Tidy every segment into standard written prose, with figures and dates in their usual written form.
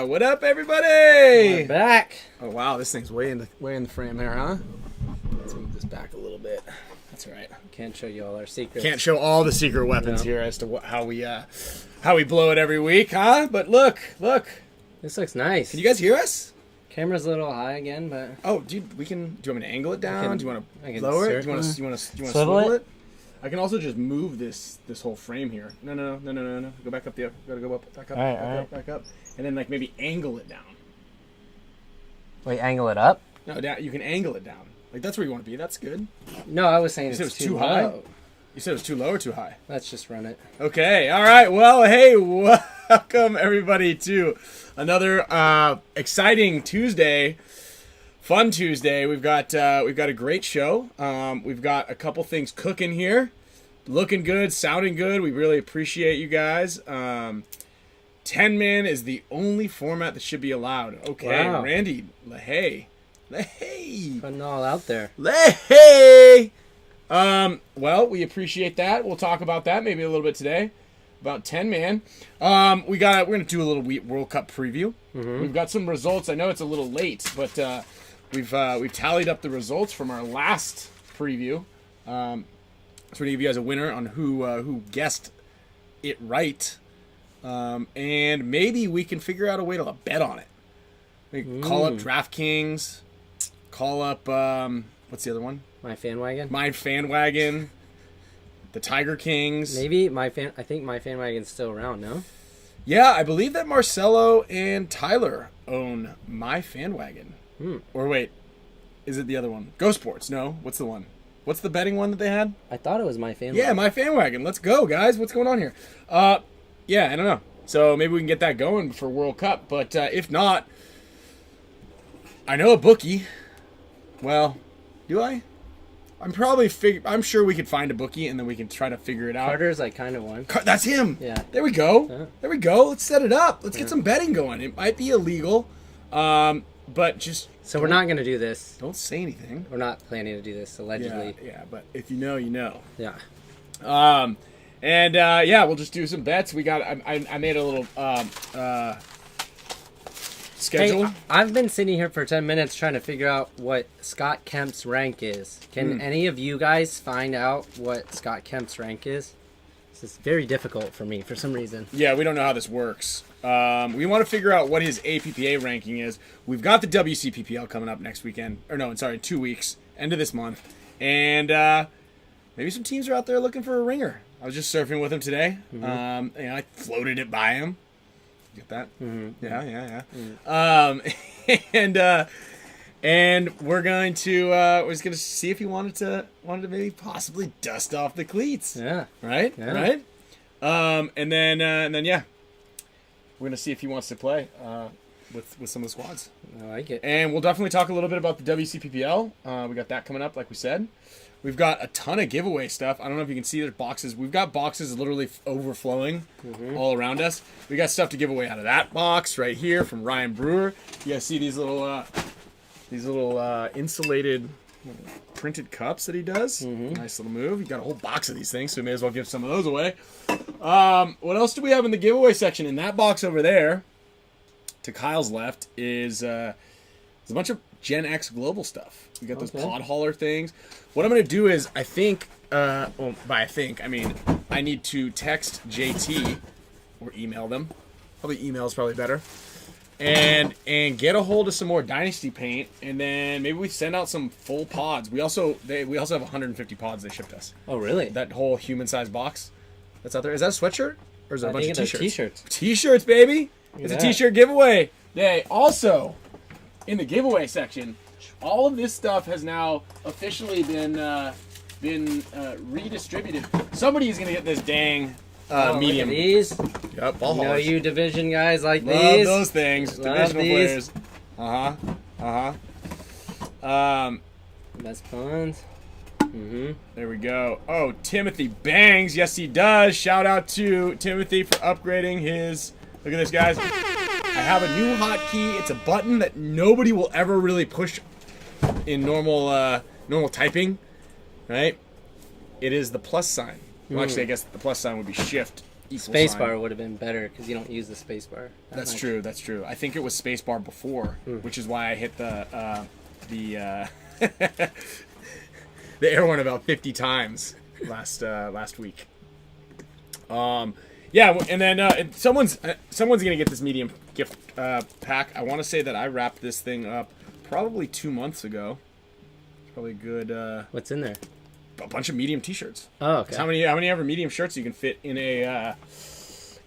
What up, everybody? We're back. Oh wow, this thing's way in the frame there, huh? Let's move this back a little bit. That's all right. Can't show you all our secrets. Can't show all the secret weapons here as to how we blow it every week, huh? But look. This looks nice. Can you guys hear us? Camera's a little high again, but Oh, dude, we can. Do you want me to angle it down? Do you want I to can lower it? Do you want circle. to Swivel swivel it? it? I can also just move this whole frame here. No. Go back up Gotta go up. Back up. All right, back all up. right. Back up. And then like maybe angle it down. wait, angle it up? No, down. You can angle it down. Like that's where you want to be. That's good. No, I was saying You said it's it was too too high? low. You said it was too low or too high? Let's just run it. Okay, all right. Well, hey, welcome everybody to another exciting Tuesday, fun Tuesday. We've got a great show. We've got a couple things cooking here, looking good, sounding good. We really appreciate you guys. 10-man is the only format that should be allowed. Okay, Wow. Randy, Lahey. Putting it all out there. Lahey. Well, we appreciate that. We'll talk about that maybe a little bit today. About 10-man. We're gonna do a little World Cup preview. Mm-hmm. We've got some results. I know it's a little late, but we've tallied up the results from our last preview. So we're gonna give you guys a winner on who guessed it right, and maybe we can figure out a way to bet on it. We can call up DraftKings. Call up what's the other one? My fan wagon. My Fan Wagon, the Tiger Kings. Maybe I think my fan wagon's still around. No. Yeah, I believe that Marcelo and Tyler own My Fan Wagon. Or wait, is it the other one? Go Sports. No, what's the one? What's the betting one that they had? I thought it was my fan. Yeah, wagon. My Fan Wagon. Let's go, guys. What's going on here? Yeah, I don't know. So maybe we can get that going for World Cup. But if not, I know a bookie. Well, do I? I'm sure we could find a bookie and then we can try to figure it out. Carter's like kind of one. That's him. Yeah. There we go. Yeah. There we go. Let's set it up. Let's get some betting going. It might be illegal, but just So we're not gonna do this. don't say anything. We're not planning to do this allegedly. Yeah. But if you know, you know. Yeah. Yeah, we'll just do some bets. We got. I made a little schedule. Hey, I've been sitting here for 10 minutes trying to figure out what Scott Kemp's rank is. Can any of you guys find out what Scott Kemp's rank is? This is very difficult for me for some reason. Yeah, we don't know how this works. We want to figure out what his APPA ranking is. We've got the WCPBL coming up next weekend. Or no, sorry, 2 weeks. End of this month. And maybe some teams are out there looking for a ringer. I was just surfing with him today. I floated it by him. Get that? Yeah. And we're going to see if he wanted to maybe possibly dust off the cleats. Yeah. Right. Yeah. Right. And then yeah, we're gonna see if he wants to play with some of the squads. I like it. And we'll definitely talk a little bit about the WCPBL. We got that coming up, like we said. We've got a ton of giveaway stuff. I don't know if you can see there's boxes. We've got boxes literally overflowing all around us. We got stuff to give away out of that box right here from Ryan Brewer. You guys see these little insulated printed cups that he does. Nice little move. You got a whole box of these things, so we may as well give some of those away. What else do we have in the giveaway section? In that box over there, to Kyle's left, is a bunch of Gen X Global stuff. We got those pod hauler things. What I'm going to do is, I mean I need to text JT or email them. Probably email is probably better. And get a hold of some more Dynasty paint, and then maybe we send out some full pods. We also have 150 pods they shipped us. Oh, really? That whole human-sized box that's out there. Is that a sweatshirt? Or is that a bunch of t-shirts? T-shirts. T-shirts, baby! It's a that. t-shirt giveaway day. Also, in the giveaway section, all of this stuff has now officially been redistributed. Somebody is going to get this dang medium. Look at these. Yep, ball You know haulers. you division guys like Love these. those things. Love Divisional these. players. Best puns. There we go. Oh, Timothy bangs. Yes, he does. Shout out to Timothy for upgrading his. Look at this, guys. I have a new hotkey. It's a button that nobody will ever really push in normal typing, right? It is the plus sign. Well, actually, I guess the plus sign would be shift equal Space sign. bar would have been better because you don't use the space bar. That's true. That's true. I think it was space bar before, which is why I hit the the air one about 50 times last week. Yeah, and then someone's gonna get this medium gift pack. I want to say that I wrapped this thing up probably 2 months ago. Probably good. What's in there? A bunch of medium T-shirts. Oh, okay. How many ever medium shirts you can fit in a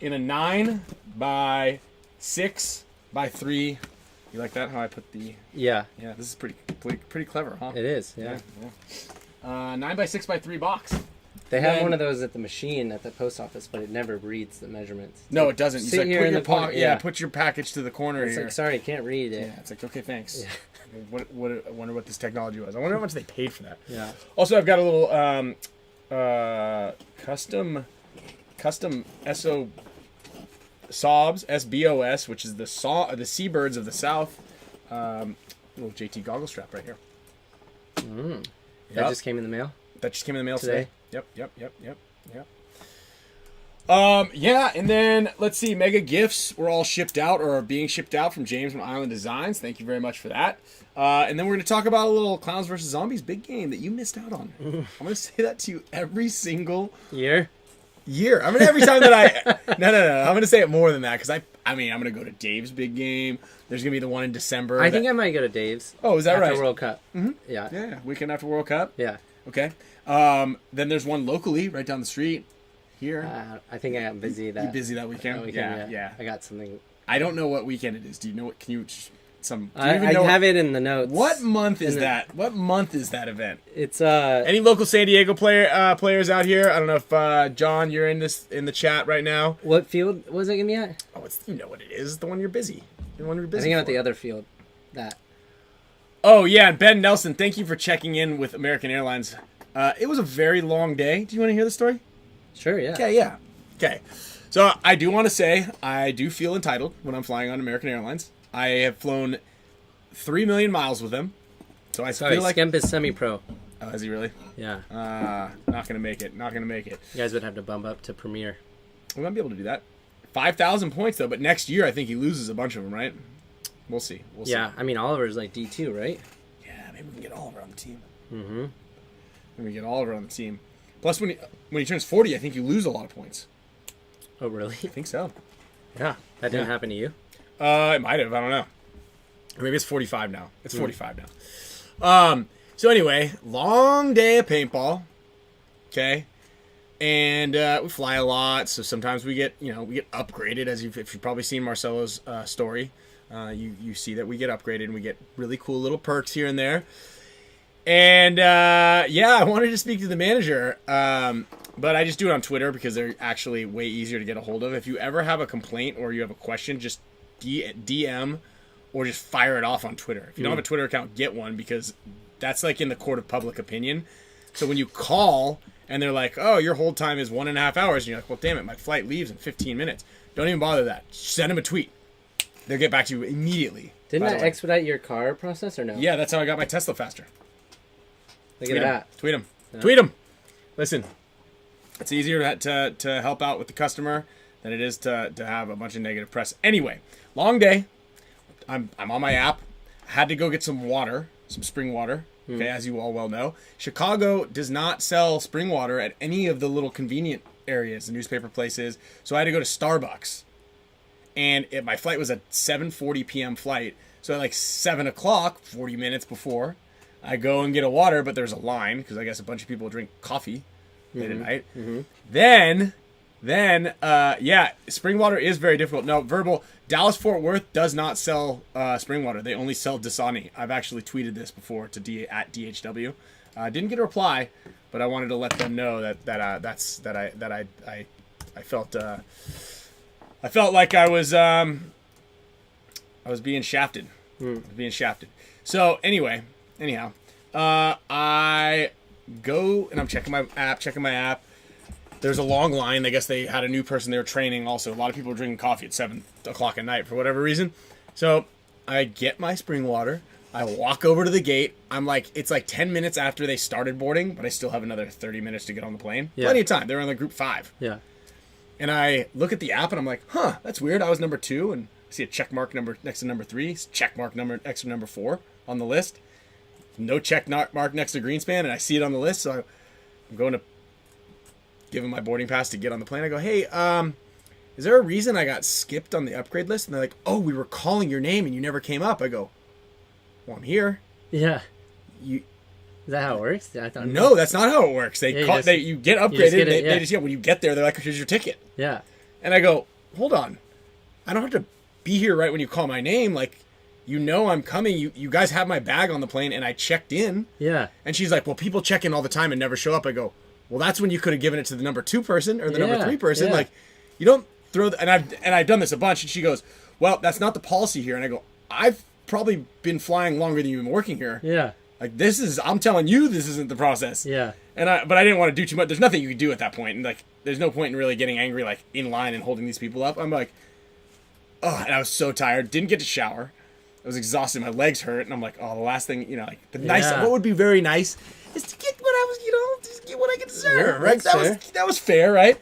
9 by 6 by 3? You like that? How I put the? Yeah. Yeah, this is pretty clever, huh? It is. Yeah. 9 by 6 by 3 box. They have one of those at the machine at the post office, but it never reads the measurements. No, it doesn't. Sit here in the corner. Yeah, put your package to the corner It's here. like, sorry, I can't read it. Yeah, it's like, okay, thanks. Yeah. I wonder what this technology was. I wonder how much they paid for that. Yeah. Also, I've got a little custom SO Sobs, SBOS, which is the seabirds of the South. Little JT goggle strap right here. That just came in the mail? That just came in the mail today. Yep. Yeah, and then let's see, mega gifts were all shipped out or are being shipped out from James from Island Designs. Thank you very much for that. And then we're going to talk about a little Clowns vs. Zombies big game that you missed out on. I'm going to say that to you every single year. I mean, every time that I... No. I'm going to say it more than that because I'm going to go to Dave's big game. There's going to be the one in December. I think I might go to Dave's. Oh, is that right? After World Cup. Mm-hmm. Yeah. Yeah, weekend after World Cup. Yeah. Okay. Then there's one locally right down the street here. I think I got busy that. You busy that weekend? Yeah. I got something. I don't know what weekend it is. Do you know what? Can you I have it in the notes. What month is that? What month is that event? It's Any local San Diego players out here? I don't know if John, you're in the chat right now. What field was it gonna be at? Oh, you know what it is. The one you're busy. The one you're busy. I think I'm for. at the other field. That. Oh yeah, and Ben Nelson, thank you for checking in with American Airlines. It was a very long day. Do you want to hear the story? Sure. Yeah. Okay. Yeah. Okay. So I do want to say I do feel entitled when I'm flying on American Airlines. I have flown 3 million miles with them, so I feel like Kemp is semi-pro. Oh, is he really? Yeah. Not gonna make it. You guys would have to bump up to Premier. We might be able to do that. 5,000 points though, but next year I think he loses a bunch of them, right? We'll see. Yeah, I mean Oliver's like D2, right? Yeah, maybe we can get Oliver on the team. Mm-hmm. Maybe we get Oliver on the team. Plus, when he turns 40, I think you lose a lot of points. Oh, really? I think so. Yeah. That didn't happen to you? It might have. I don't know. Or maybe it's 45 now. It's 45 now. So anyway, long day of paintball. Okay. And we fly a lot, so sometimes we get upgraded. If you've probably seen Marcelo's story, you see that we get upgraded and we get really cool little perks here and there. And I wanted to speak to the manager, but I just do it on Twitter because they're actually way easier to get a hold of. If you ever have a complaint or you have a question, just DM or just fire it off on Twitter. If you don't have a Twitter account, get one because that's like in the court of public opinion. So when you call and they're like, oh, your hold time is 1.5 hours, and you're like, well, damn it, my flight leaves in 15 minutes. Don't even bother that. Send them a tweet. They'll get back to you immediately. Didn't that expedite your car process or no? Yeah, that's how I got my Tesla faster. Look at that. Tweet them. Yeah. Tweet them. Listen, it's easier to help out with the customer than it is to have a bunch of negative press. Anyway, long day. I'm on my app. Had to go get some water, some spring water. Okay, as you all well know, Chicago does not sell spring water at any of the little convenient areas, the newspaper places. So I had to go to Starbucks, and my flight was a 7:40 p.m. flight. So at like 7 o'clock, 40 minutes before, I go and get a water, but there's a line because I guess a bunch of people drink coffee late at night. Then, spring water is very difficult. No, verbal. Dallas-Fort Worth does not sell spring water. They only sell Dasani. I've actually tweeted this before to at DHW. Didn't get a reply, but I wanted to let them know that I felt like I was being shafted. So anyhow, I go and I'm checking my app. There's a long line. I guess they had a new person they were training also. A lot of people were drinking coffee at 7 o'clock at night for whatever reason. So I get my spring water. I walk over to the gate. It's like 10 minutes after they started boarding, but I still have another 30 minutes to get on the plane. Yeah. Plenty of time. They're on the group 5. Yeah. And I look at the app and I'm like, huh, that's weird. I was number 2, and I see a check mark number next to number 3, check mark number next to number 4 on the list. No check mark next to Greenspan, and I see it on the list, so I'm going to give him my boarding pass to get on the plane. I go, hey, is there a reason I got skipped on the upgrade list? And they're like, oh, we were calling your name and you never came up. I go, well, I'm here. Yeah. You. Is that how it works? I thought No, that's not how it works. You get upgraded. They just when you get there, they're like, here's your ticket. Yeah. And I go, hold on, I don't have to be here right when you call my name. Like, you know I'm coming. You guys have my bag on the plane, and I checked in. Yeah. And she's like, well, people check in all the time and never show up. I go, well, that's when you could have given it to the number 2 person or the number 3 person. Yeah. Like, you don't throw. And I've done this a bunch. And she goes, well, that's not the policy here. And I go, I've probably been flying longer than you've been working here. Yeah. Like, I'm telling you, this isn't the process. Yeah. But I didn't want to do too much. There's nothing you could do at that point. And like, there's no point in really getting angry, like in line and holding these people up. I'm like, oh, and I was so tired. Didn't get to shower. I was exhausted. My legs hurt. And I'm like, oh, the last thing, like what would be very nice is to get what I was, just get what I could deserve, right? That was fair, right?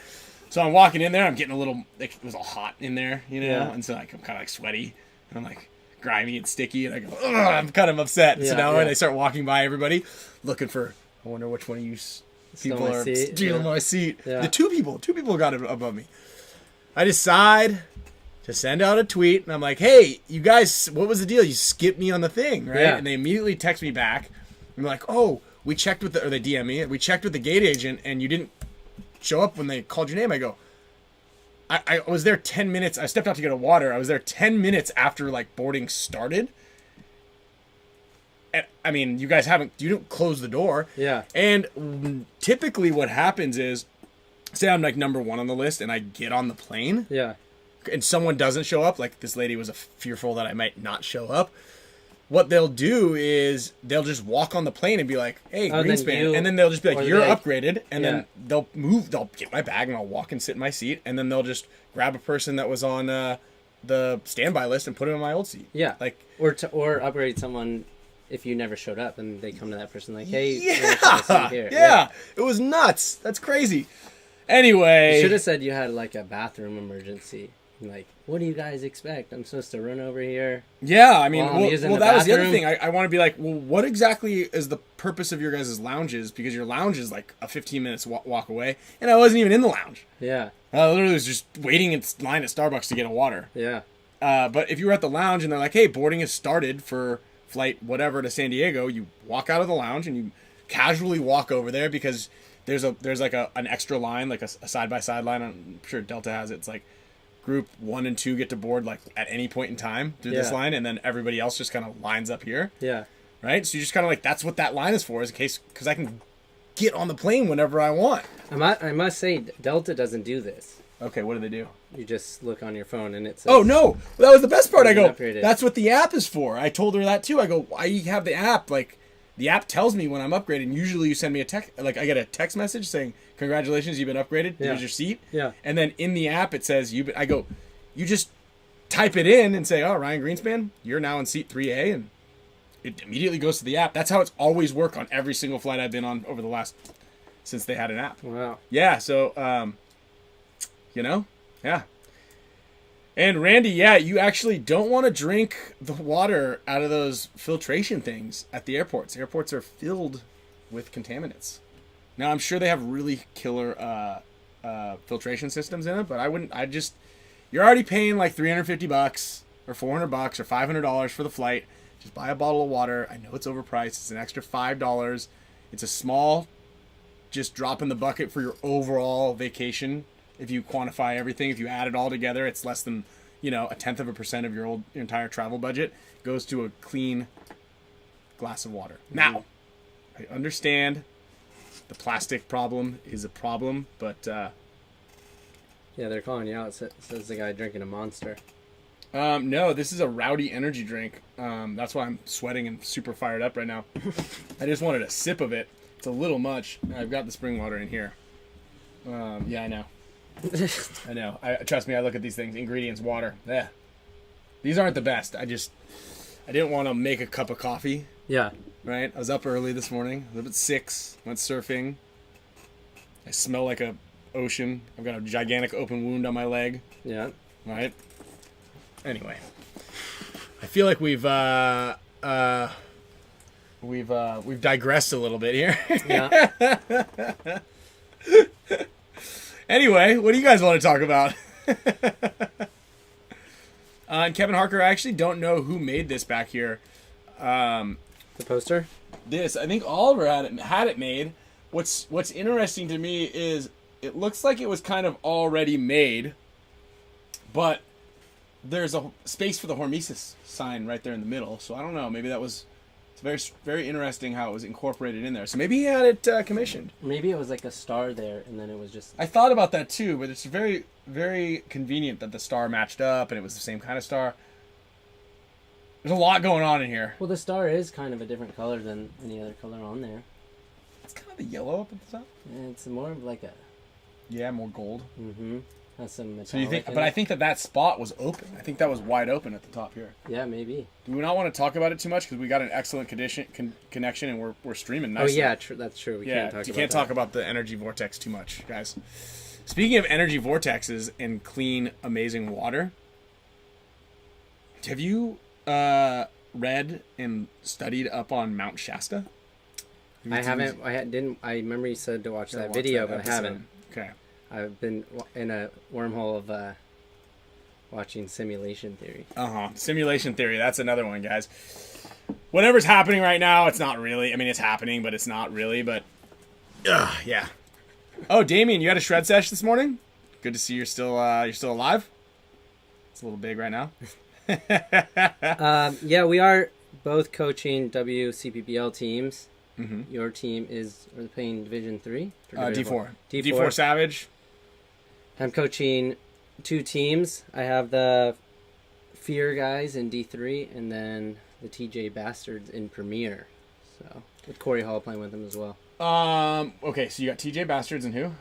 So I'm walking in there. I'm getting a little, like, it was all hot in there, And so like, I'm kind of like sweaty. And I'm like, grimy and sticky, and I go, ugh, I'm kind of upset. Yeah, so now I start walking by everybody, looking for, I wonder which one of you people are stealing my seat. Yeah. The two people got it above me. I decide to send out a tweet, and I'm like, hey, you guys, what was the deal? You skipped me on the thing, right? Yeah. And they immediately text me back. I'm like, oh, we checked with or they DM me, we checked with the gate agent, and you didn't show up when they called your name. I go, I was there 10 minutes. I stepped out to get a water. I was there 10 minutes after like boarding started. And, I mean, you don't close the door. Yeah. And typically what happens is, say I'm like number 1 on the list and I get on the plane. Yeah. And someone doesn't show up. Like this lady was fearful that I might not show up. What they'll do is they'll just walk on the plane and be like, hey, Greenspan. And then they'll just be like, you're upgraded. And then they'll get my bag and I'll walk and sit in my seat. And then they'll just grab a person that was on the standby list and put him in my old seat. Yeah. Like, or upgrade someone if you never showed up and they come to that person like, hey, yeah. It was nuts. That's crazy. Anyway. You should have said you had like a bathroom emergency. Like, what do you guys expect? I'm supposed to run over here. Yeah, I mean, well that was the other thing. I want to be like, well, what exactly is the purpose of your guys' lounges? Because your lounge is like a 15 minutes walk away, and I wasn't even in the lounge. Yeah. I literally was just waiting in line at Starbucks to get a water. Yeah. But if you were at the lounge and they're like, hey, boarding has started for flight whatever to San Diego, you walk out of the lounge and you casually walk over there because there's like an extra line, like a side-by-side line. I'm sure Delta has it. It's like, group 1 and 2 get to board like at any point in time through this line, and then everybody else just kind of lines up here. Yeah. Right? So you just kind of like, that's what that line is for, is in case, because I can get on the plane whenever I want. I must say, Delta doesn't do this. Okay, what do they do? You just look on your phone and it says... Oh, no! Well, that was the best part. I go, upgraded. That's what the app is for. I told her that too. I go, why you have the app? Like, the app tells me when I'm upgraded. Usually you send me a text, like I get a text message saying, congratulations, you've been upgraded. Here's your seat. Yeah. And then in the app it says, I go, you just type it in and say, oh, Ryan Greenspan, you're now in seat 3A, and it immediately goes to the app. That's how it's always worked on every single flight I've been on over the last, since they had an app. Wow. Yeah, so, yeah. And Randy, yeah, you actually don't want to drink the water out of those filtration things at the airports. Airports are filled with contaminants. Now, I'm sure they have really killer filtration systems in it, but you're already paying like $350 or $400 or $500 for the flight. Just buy a bottle of water. I know it's overpriced. It's an extra $5. It's a small, just drop in the bucket for your overall vacation. If you quantify everything, if you add it all together, it's less than, 0.1% of your entire travel budget goes to a clean glass of water. Mm-hmm. Now, I understand the plastic problem is a problem, but yeah, they're calling you out. Says the guy drinking a Monster. No, this is a rowdy energy drink. That's why I'm sweating and super fired up right now. I just wanted a sip of it. It's a little much. I've got the spring water in here. Yeah, I know. I know. Trust me, I look at these things. Ingredients, water. Yeah. These aren't the best. I didn't want to make a cup of coffee. Yeah. Right? I was up early this morning. I was up at 6. Went surfing. I smell like a ocean. I've got a gigantic open wound on my leg. Yeah. Right. Anyway, I feel like we've digressed a little bit here. Yeah. Anyway, what do you guys want to talk about? And Kevin Harker, I actually don't know who made this back here. The poster? This, I think Oliver had it made. What's interesting to me is it looks like it was kind of already made, but there's a space for the hormesis sign right there in the middle. So I don't know. Maybe that was... It's very interesting how it was incorporated in there. So maybe he had it commissioned. Maybe it was like a star there, and then it was just... I thought about that too, but it's very, very convenient that the star matched up and it was the same kind of star. There's a lot going on in here. Well, the star is kind of a different color than any other color on there. It's kind of the yellow up at the top. And it's more of like a... Yeah, more gold. Mm-hmm. Has some metallic So you think... in But it. I think that spot was open. I think that was wide open at the top here. Yeah, maybe. Do we not want to talk about it too much because we got an excellent connection and we're streaming Oh nicely. yeah, that's true. We can't talk you about can't that. talk about the energy vortex too much, guys. Speaking of energy vortexes and clean, amazing water, have you read and studied up on Mount Shasta? I haven't. I remember you said to watch that video, but I haven't. Okay. I've been in a wormhole of watching Simulation Theory. Simulation theory. That's another one, guys. Whatever's happening right now, it's not really. I mean, it's happening, but it's not really. But yeah. Oh, Damien, you had a shred sesh this morning. Good to see you're still alive. It's a little big right now. Yeah, we are both coaching WCPBL teams. Mm-hmm. Your team are they playing Division 3? D4. D4. D4 Savage. I'm coaching 2 teams. I have the Fear guys in D3, and then the TJ Bastards in Premier. So with Corey Hall playing with them as well. Okay, so you got TJ Bastards and who?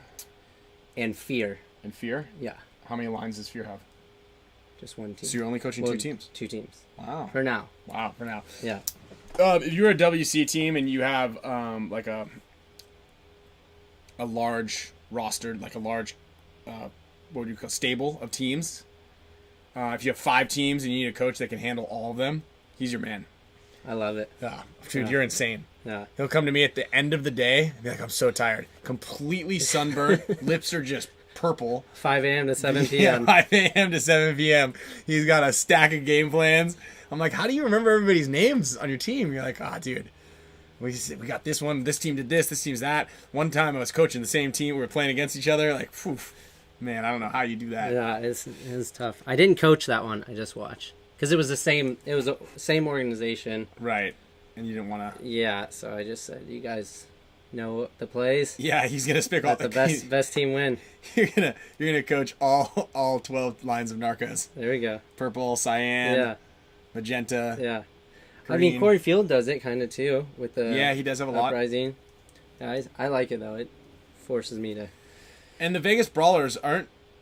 And Fear. And Fear? Yeah. How many lines does Fear have? Just one team. So you're only coaching 2 teams? 2 teams. Wow. For now. Wow, for now. Yeah. If you're a WC team and you have like a large roster, like a large what do you call stable of teams? If you have 5 teams and you need a coach that can handle all of them, he's your man. I love it. Yeah, dude, you're insane. Yeah. He'll come to me at the end of the day and be like, I'm so tired. Completely sunburned. Lips are just purple. 5 a.m. to 7 p.m. Yeah, 5 a.m. to 7 p.m. He's got a stack of game plans. I'm like, how do you remember everybody's names on your team? You're like, dude, we got this one. This team did this. This team's that. One time I was coaching the same team. We were playing against each other. Like, phew, man, I don't know how you do that. Yeah, it's tough. I didn't coach that one. I just watched. Because it was the same organization. Right. And you didn't want to. Yeah, so I just said, you guys know the plays. Yeah, he's gonna spick all Let the best team win. You're gonna coach all 12 lines of Narcos. There we go. Purple, cyan, Yeah. magenta. Yeah. Green. I mean, Corey Field does it kind of too with the he does have a lot. Uprising. Yeah, I like it though. It forces me to. And the Vegas Brawlers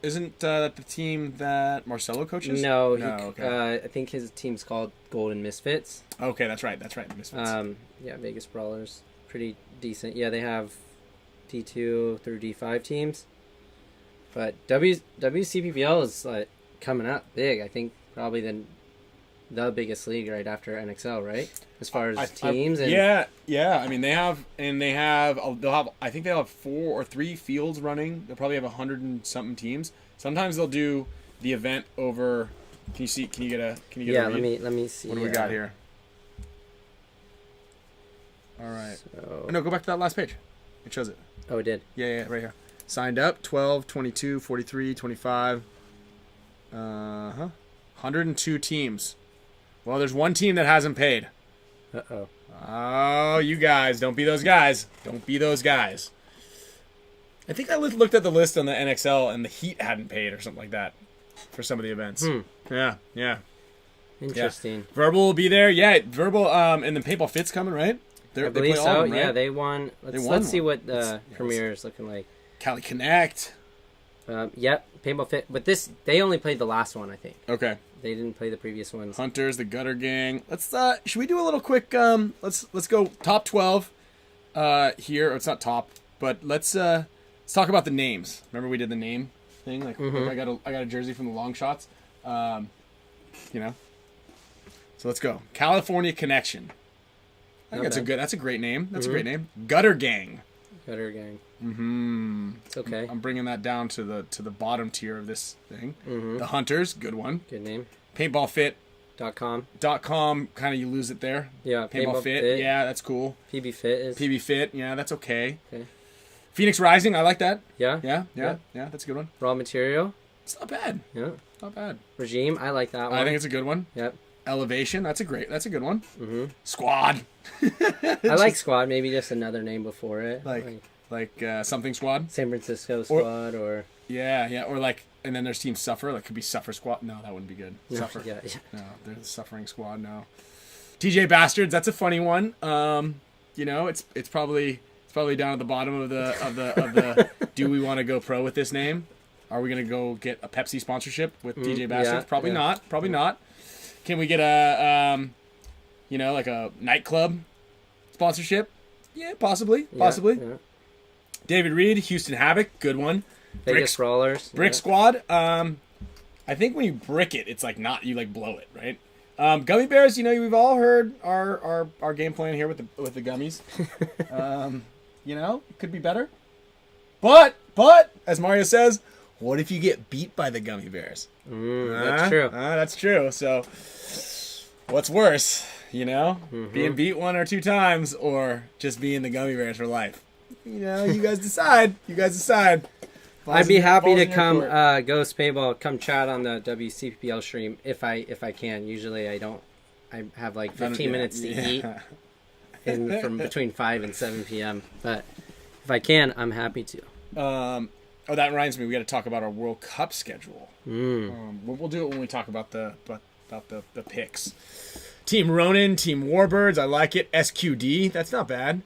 isn't that the team that Marcelo coaches? No, okay. I think his team's called Golden Misfits. Okay, that's right. The Misfits. Yeah, Vegas Brawlers, pretty decent. Yeah, they have D2 through D5 teams. But WCPBL is like coming up big. I think probably the biggest league right after NXL, right? As far as teams and yeah. I mean, they'll have I think they'll have 4 or 3 fields running. They'll probably have 100 and something teams. Sometimes they'll do the event over. Can you get a read? let me see. What do we got here? All right. So, No, go back to that last page. It shows it. Oh, it did. Yeah, right here. Signed up 12, 22, 43, 25. 102 teams. Well, there's one team that hasn't paid. Uh-oh. Oh, you guys. Don't be those guys. Don't be those guys. I think I looked at the list on the NXL and the Heat hadn't paid or something like that for some of the events. Yeah. Interesting. Yeah. Verbal will be there. Yeah, Verbal and then Paintball Fit's coming, right? I believe play so. all of them, right? Yeah, they won. Let's see what the premiere is looking like. Cali Connect. Yep, Paintball Fit. But they only played the last one, I think. Okay. They didn't play the previous ones. Hunters, the Gutter Gang. Let's should we do a little quick let's go top 12 here. Or it's not top, but let's Let's talk about the names. Remember we did the name thing? Like I got a jersey from the Long Shots. You know. So let's go. California Connection. I think that's a great name. That's a great name. Gutter Gang. Gutter Gang. Mm-hmm. It's okay. I'm bringing that down to the bottom tier of this thing. The Hunters, good one. Good name. Paintballfit.com. Kind of you lose it there. Yeah. Paintball Fit. Yeah, that's cool. PB Fit is. PB Fit. Yeah, that's okay. Okay. Phoenix Rising, I like that. Yeah. Yeah, that's a good one. Raw Material. It's not bad. Yeah. Not bad. Regime, I like that one. I think it's a good one. Yep. Elevation, that's a good one. Squad. I like Squad, maybe just another name before it. Like something Squad. San Francisco Squad or yeah, or like, and then there's Team Suffer. Like could be Suffer Squad. No, that wouldn't be good. No, Suffer. Yeah. No, there's the Suffering Squad. No. TJ Bastards. That's a funny one. You know, it's probably down at the bottom of the. Do we want to go pro with this name? Are we gonna go get a Pepsi sponsorship with TJ Bastards? Probably not. Probably not. Can we get a like a nightclub sponsorship? Yeah, possibly. Yeah. David Reed, Houston Havoc, good one. Vegas Brawlers. Brick Squad. I think when you brick it, it's like not you like blow it, right? Gummy bears. You know, we've all heard our game plan here with the gummies. You know, it could be better. But as Mario says, what if you get beat by the gummy bears? That's true. That's true. So, what's worse? You know, being beat 1 or 2 times, or just being the gummy bears for life? You know, you guys decide. I'd be happy to come, Ghost Paintball, come chat on the WCPBL stream if I can. Usually I don't. I have like 15 minutes to eat from between 5 and 7 p.m. But if I can, I'm happy to. That reminds me. We got to talk about our World Cup schedule. We'll do it when we talk about the picks. Team Ronin, Team Warbirds. I like it. SQD. That's not bad.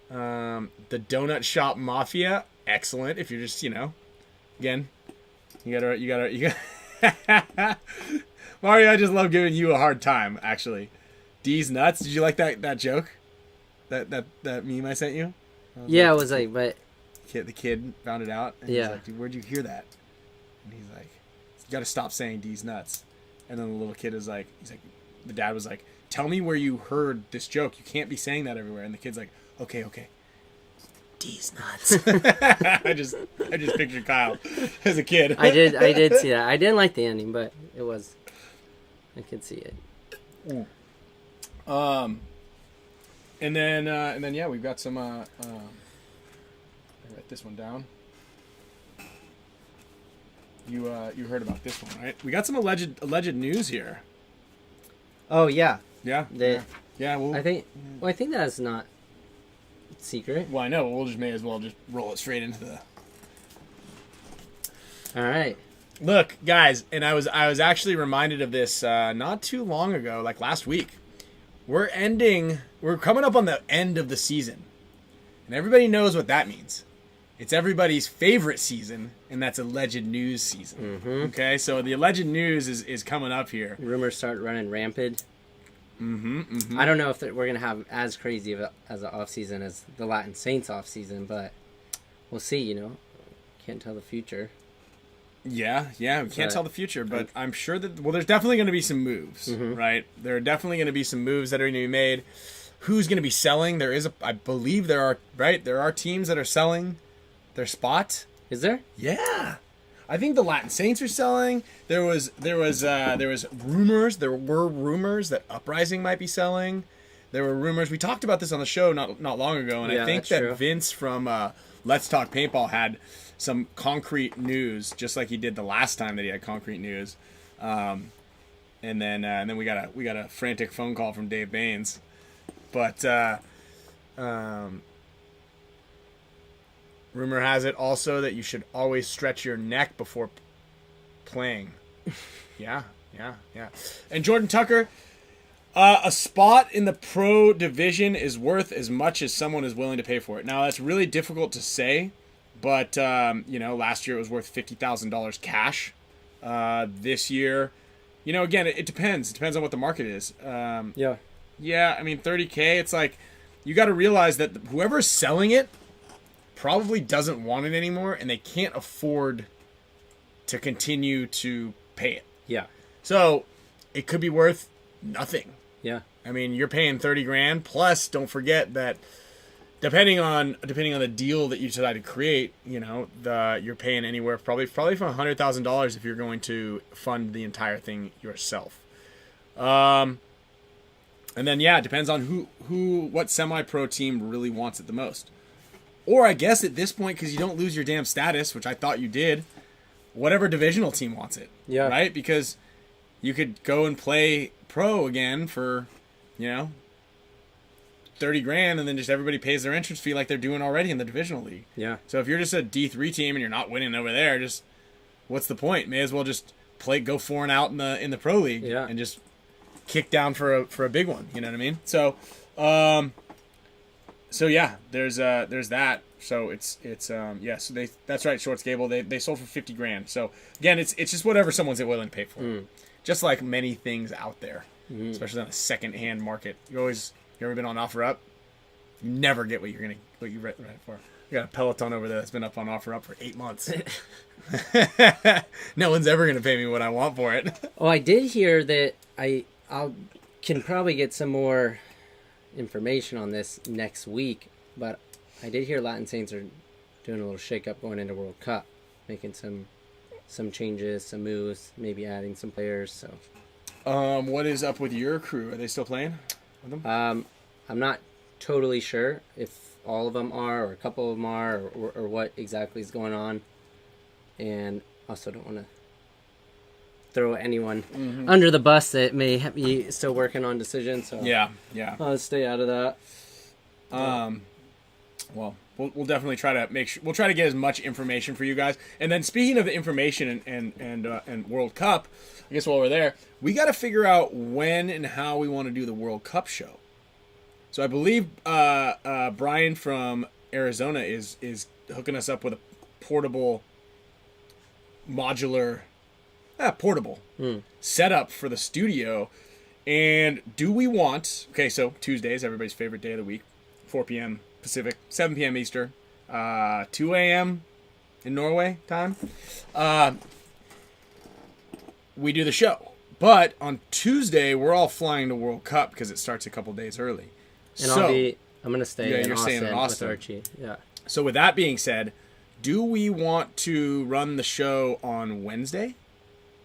The Donut Shop Mafia. Excellent. If you're just, again, you gotta. Mario, I just love giving you a hard time. Actually, D's nuts. Did you like that joke? That meme I sent you? Yeah, it was like, but the kid found it out. And he's like, where'd you hear that? And he's like, you gotta stop saying D's nuts. And then the little kid is like, the dad was like, tell me where you heard this joke. You can't be saying that everywhere. And the kid's like, okay. D's nuts. I just pictured Kyle as a kid. I did see that. I didn't like the ending, but it was. I could see it. And then yeah, we've got some. I write this one down. You heard about this one, right? We got some alleged news here. Oh yeah. Yeah. Well, I think that's not secret. Well, I know. We'll may as well just roll it straight into the. All right. Look, guys, and I was actually reminded of this not too long ago, like last week. We're coming up on the end of the season, and everybody knows what that means. It's everybody's favorite season, and that's alleged news season. Okay, so the alleged news is coming up here. Rumors start running rampant. I don't know if we're going to have as crazy as an off-season as the Latin Saints off-season, but we'll see, Can't tell the future. Yeah, we can't tell the future, but I'm sure that, there's definitely going to be some moves, right? There are definitely going to be some moves that are going to be made. Who's going to be selling? I believe there are teams that are selling their spot. Is there? Yeah. I think the Latin Saints are selling. There were rumors that Uprising might be selling. There were rumors. We talked about this on the show not long ago, and I think that true. Vince from Let's Talk Paintball had some concrete news, just like he did the last time that he had concrete news. And then we got a frantic phone call from Dave Baines, but rumor has it also that you should always stretch your neck before playing. Yeah. And Jordan Tucker, a spot in the pro division is worth as much as someone is willing to pay for it. Now, that's really difficult to say, but, last year it was worth $50,000 cash. This year, again, it depends. It depends on what the market is. Yeah, I mean, $30K, it's like, you got to realize that whoever's selling it probably doesn't want it anymore, and they can't afford to continue to pay it. Yeah. So it could be worth nothing. Yeah. I mean, you're paying $30,000 plus. Don't forget that depending on the deal that you decide to create, you're paying anywhere probably from $100,000 if you're going to fund the entire thing yourself. And then it depends on what semi-pro team really wants it the most. Or I guess at this point, because you don't lose your damn status, which I thought you did, whatever divisional team wants it. Yeah. Right? Because you could go and play pro again for, $30,000, and then just everybody pays their entrance fee like they're doing already in the divisional league. Yeah. So if you're just a D3 team and you're not winning over there, just what's the point? May as well just go 4-0 in the pro league and just kick down for a big one. You know what I mean? So, there's that. So it's So that's right. Shorts Gable, they sold for $50,000. So again, it's just whatever someone's willing to pay for. Just like many things out there, especially on a second-hand market. You ever been on OfferUp? You never get what you rent it for. We got a Peloton over there that's been up on OfferUp for 8 months. No one's ever gonna pay me what I want for it. Oh, I did hear that I can probably get some more information on this next week, but I did hear Latin Saints are doing a little shake-up going into World Cup, making some changes, some moves, maybe adding some players. So, what is up with your crew? Are they still playing with them? I'm not totally sure if all of them are, or a couple of them are, or what exactly is going on. And also don't want to throw anyone under the bus that may be still working on decisions. So yeah. I'll stay out of that. Well, we'll definitely try to make sure. We'll try to get as much information for you guys. And then speaking of the information and World Cup, I guess while we're there, we got to figure out when and how we want to do the World Cup show. So I believe Brian from Arizona is hooking us up with a portable, modular, setup for the studio. And do we want? Okay, so Tuesdays, everybody's favorite day of the week, 4 p.m. Pacific, 7 p.m. Eastern, 2 a.m. in Norway time. We do the show. But on Tuesday, we're all flying to World Cup because it starts a couple days early. And I'm going to stay in Austin with Archie. Yeah. So with that being said, do we want to run the show on Wednesday?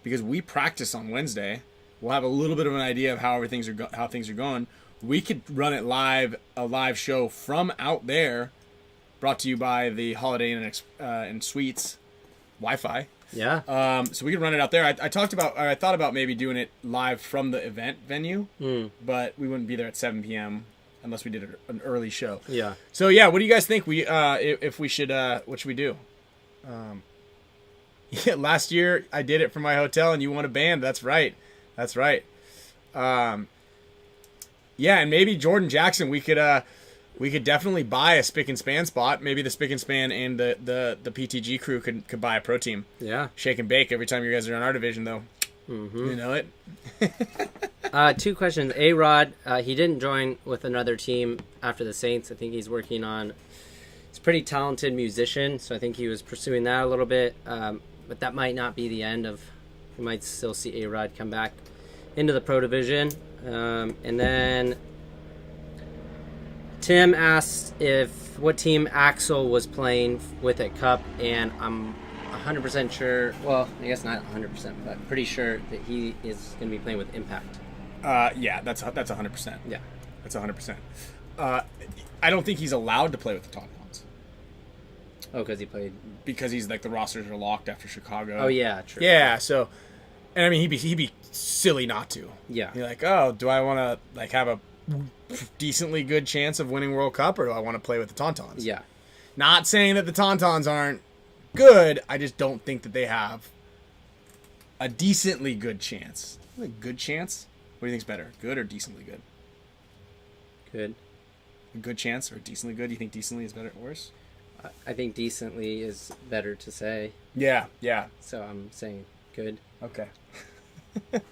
Because we practice on Wednesday. We'll have a little bit of an idea of how things are going. We could run it live, a live show from out there, brought to you by the Holiday Inn and Suites Wi-Fi. Yeah. So we could run it out there. I thought about maybe doing it live from the event venue, but we wouldn't be there at 7 p.m. unless we did an early show. Yeah. So yeah, what do you guys think? If we should, what should we do? Last year I did it from my hotel, and you won a band. That's right. Yeah, and maybe Jordan Jackson, we could definitely buy a Spick and Span spot. Maybe the Spick and Span and the PTG crew could buy a pro team. Yeah. Shake and bake every time you guys are in our division, though. Mm-hmm. You know it. 2 questions. A-Rod, he didn't join with another team after the Saints. I think he's working on... He's a pretty talented musician, so I think he was pursuing that a little bit. But that might not be the end of... We might still see A-Rod come back into the pro division. And then Tim asked what team Axel was playing with at Cup, and I'm 100% sure, well, I guess not 100%, but pretty sure that he is going to be playing with Impact. Yeah, that's 100%. Yeah. That's 100%. I don't think he's allowed to play with the Tauntauns. Oh, because he played... Because he's like, the rosters are locked after Chicago. Oh, yeah, true. Yeah, so... And I mean, he'd be silly not to. Yeah. You're like, oh, do I want to have a decently good chance of winning World Cup, or do I want to play with the Tauntauns? Yeah. Not saying that the Tauntauns aren't good. I just don't think that they have a decently good chance. A good chance? What do you think's better, good or decently good? Good. A good chance or decently good? Do you think decently is better or worse? I think decently is better to say. Yeah. So I'm saying good. Okay. With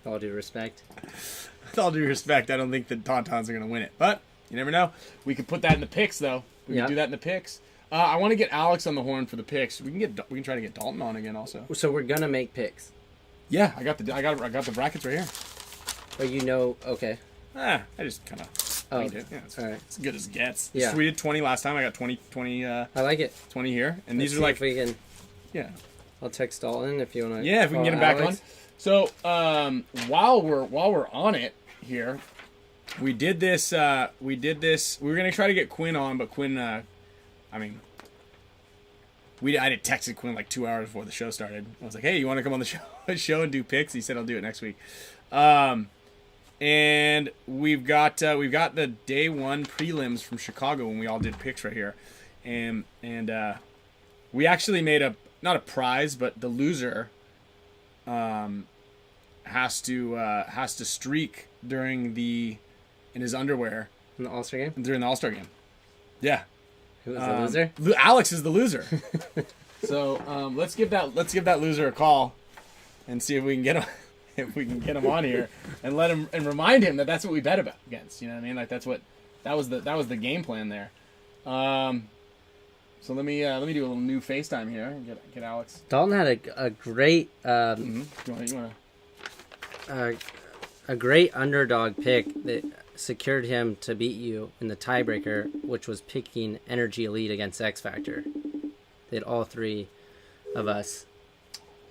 all due respect. With all due respect, I don't think the Tauntauns are going to win it. But you never know. We could put that in the picks, though. We can do that in the picks. I want to get Alex on the horn for the picks. We can try to get Dalton on again also. So we're gonna make picks. Yeah, I got the brackets right here. But okay. I just kind of winged it. Yeah, all right. It's as good as it gets. Yeah. We did 20 last time. I got 20. I like it. 20 here, and Let's these are see like if we can. Yeah. I'll text Dalton if you want to. Yeah, if we can get him back on. So while we're on it here, we did this. We were gonna try to get Quinn on, but Quinn. I had texted Quinn like 2 hours before the show started. I was like, "Hey, you want to come on the show and do picks?" He said, "I'll do it next week." And we've got the day one prelims from Chicago when we all did picks right here, and we actually made not a prize, but the loser has to streak in his underwear in the All-Star game. During the All-Star game. Yeah. Who was the loser? Alex is the loser. So let's give that loser a call and see if we can get him on here and remind him that that's what we bet against. You know what I mean? Like that was the game plan there. So let me do a little new FaceTime here and get Alex. Dalton had a great a great underdog pick that secured him to beat you in the tiebreaker, which was picking Energy Elite against X Factor. They had all three of us.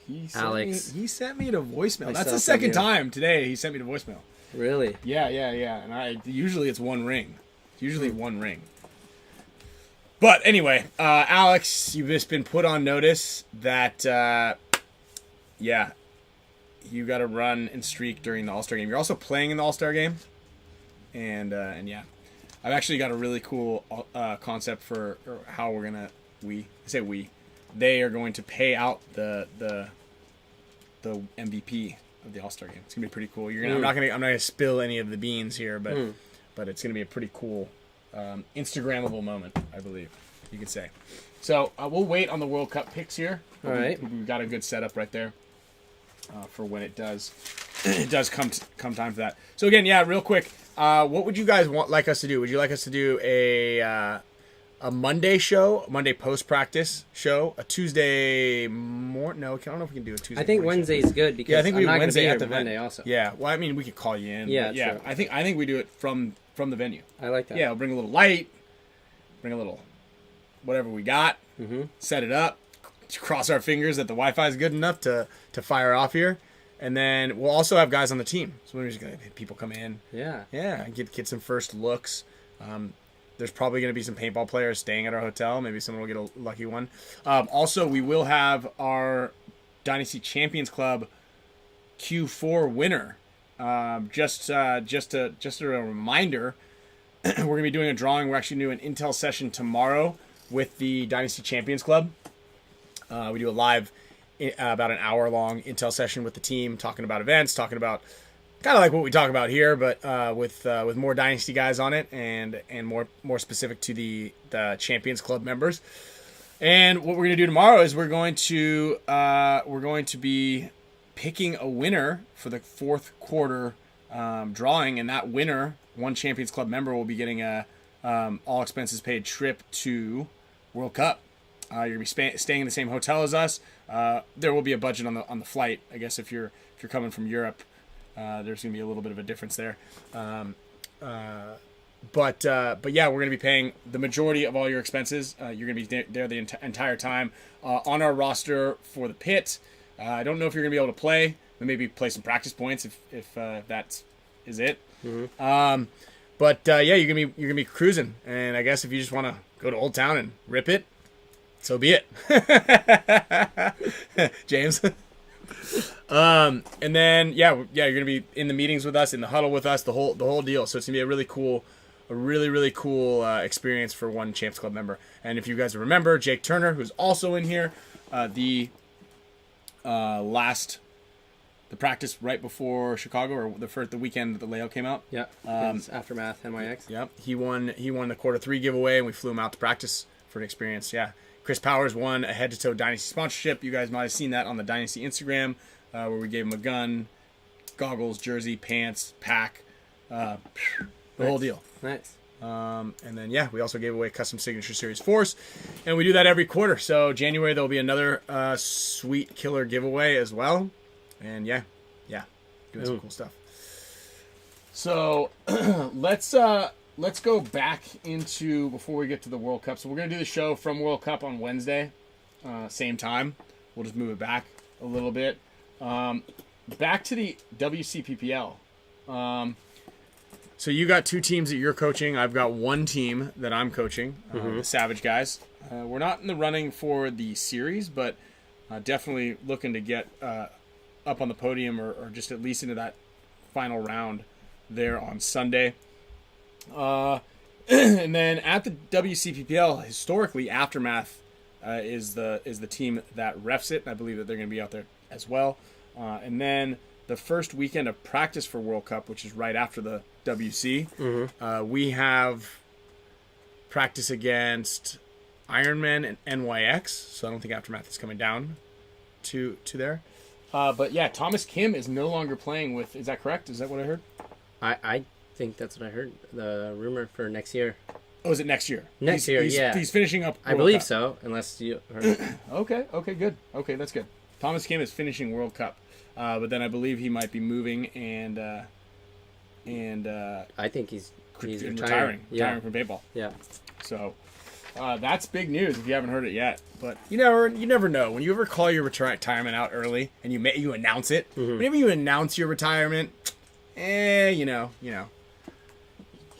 He sent me to voicemail. That's the second time today he sent me to voicemail. Really? Yeah. And usually it's one ring. It's usually one ring. But anyway, Alex, you've just been put on notice that, you got to run and streak during the All-Star game. You're also playing in the All-Star game, and yeah, I've actually got a really cool concept for how we're gonna. They are going to pay out the MVP of the All-Star game. It's gonna be pretty cool. I'm not gonna spill any of the beans here, but it's gonna be a pretty cool. Instagrammable moment, I believe you could say. So we'll wait on the World Cup picks here. All right, we've got a good setup right there for when it does come time for that. So again, real quick, what would you guys like us to do? Would you like us to do a Monday show, Monday post practice show, a Tuesday morning? No, I don't know if we can do a Tuesday. I think Wednesday's good because I think we do Wednesday at the Monday also. Yeah, well, I mean, we could call you in. Yeah, true. I think we do it from the venue. I like that. Yeah, we'll bring a little light, bring a little whatever we got, set it up, cross our fingers that the Wi-Fi is good enough to fire off here, and then we'll also have guys on the team. So we're just gonna have people come in. Yeah, get some first looks. There's probably going to be some paintball players staying at our hotel. Maybe someone will get a lucky one. Also, we will have our Dynasty Champions Club Q4 winner. Just a reminder, we're going to be doing a drawing. We're actually doing an intel session tomorrow with the Dynasty Champions Club. We do a live, about an hour-long intel session with the team, talking about events, talking about kind of like what we talk about here, but with more Dynasty guys on it and more specific to the Champions Club members. And what we're going to do tomorrow is we're going to be picking a winner for the fourth quarter drawing, and that winner, one Champions Club member, will be getting a all expenses paid trip to World Cup. You're gonna be staying in the same hotel as us. There will be a budget on the flight. I guess if you're coming from Europe, there's gonna be a little bit of a difference there. But yeah, we're gonna be paying the majority of all your expenses. You're gonna be there the entire time on our roster for the pit. I don't know if you're gonna be able to play, but maybe play some practice points if that is it. But yeah, you're gonna be cruising, and I guess if you just want to go to Old Town and rip it, so be it, James. And then yeah, you're gonna be in the meetings with us, in the huddle with us, the whole deal. So it's gonna be a really cool experience for one Champs Club member. And if you guys remember, Jake Turner, who's also in here, the practice right before Chicago, or the weekend that the layout came out. Yeah. Aftermath NYX. Yep. He won the Q3 giveaway, and we flew him out to practice for an experience. Yeah. Chris Powers won a head-to-toe Dynasty sponsorship. You guys might have seen that on the Dynasty Instagram, where we gave him a gun, goggles, jersey, pants, pack, the whole deal. Nice. And then, yeah, we also gave away Custom Signature Series Force. And we do that every quarter. So January, there'll be another sweet killer giveaway as well. And, yeah, doing some cool stuff. So let's go back into, before we get to the World Cup. So we're going to do the show from World Cup on Wednesday, same time. We'll just move it back a little bit. Back to the WCPBL. So you got 2 teams that you're coaching. I've got 1 team that I'm coaching, the Savage guys. We're not in the running for the series, but definitely looking to get up on the podium or just at least into that final round there on Sunday. And then at the WCPBL, historically, Aftermath is the team that refs it. I believe that they're going to be out there as well. And then the first weekend of practice for World Cup, which is right after the WC, we have practice against Ironmen and NYX. So I don't think Aftermath is coming down to there. But yeah, Thomas Kim is no longer playing with. Is that correct? Is that what I heard? I think that's what I heard. The rumor for next year. Oh, is it next year? Next year, yeah. He's finishing up I believe so, unless you heard it. Okay, good. Okay, that's good. Thomas Kim is finishing World Cup. But then I believe he might be moving and I think he's retiring from paintball. Yeah. So that's big news if you haven't heard it yet. But you never know. When you ever call your retirement out early and you announce it, whenever you announce your retirement,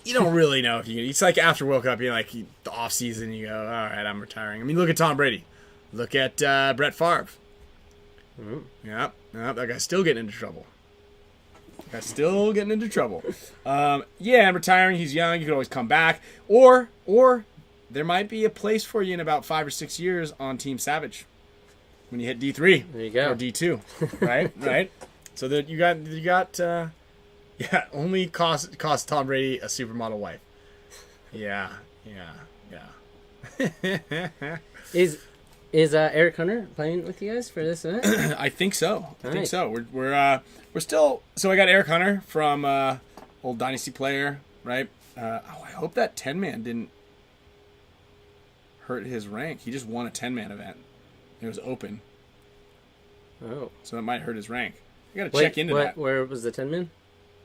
you don't really know if you. It's like after World Cup, you're like the off season. You go, all right, I'm retiring. I mean, look at Tom Brady. Look at Brett Favre. Yep, that guy's still getting into trouble. Yeah, I'm retiring. He's young. You could always come back, or there might be a place for you in about 5 or 6 years on Team Savage when you hit D3. There you go. Or D2, right. So that you got. Only cost Tom Brady a supermodel wife. Yeah. Is Eric Hunter playing with you guys for this event? I think so. We're still. So I got Eric Hunter from old Dynasty player, right? I hope that 10-man didn't hurt his rank. He just won a 10-man event. It was open. Oh. So that might hurt his rank. I got to check into that. Where was the 10-man?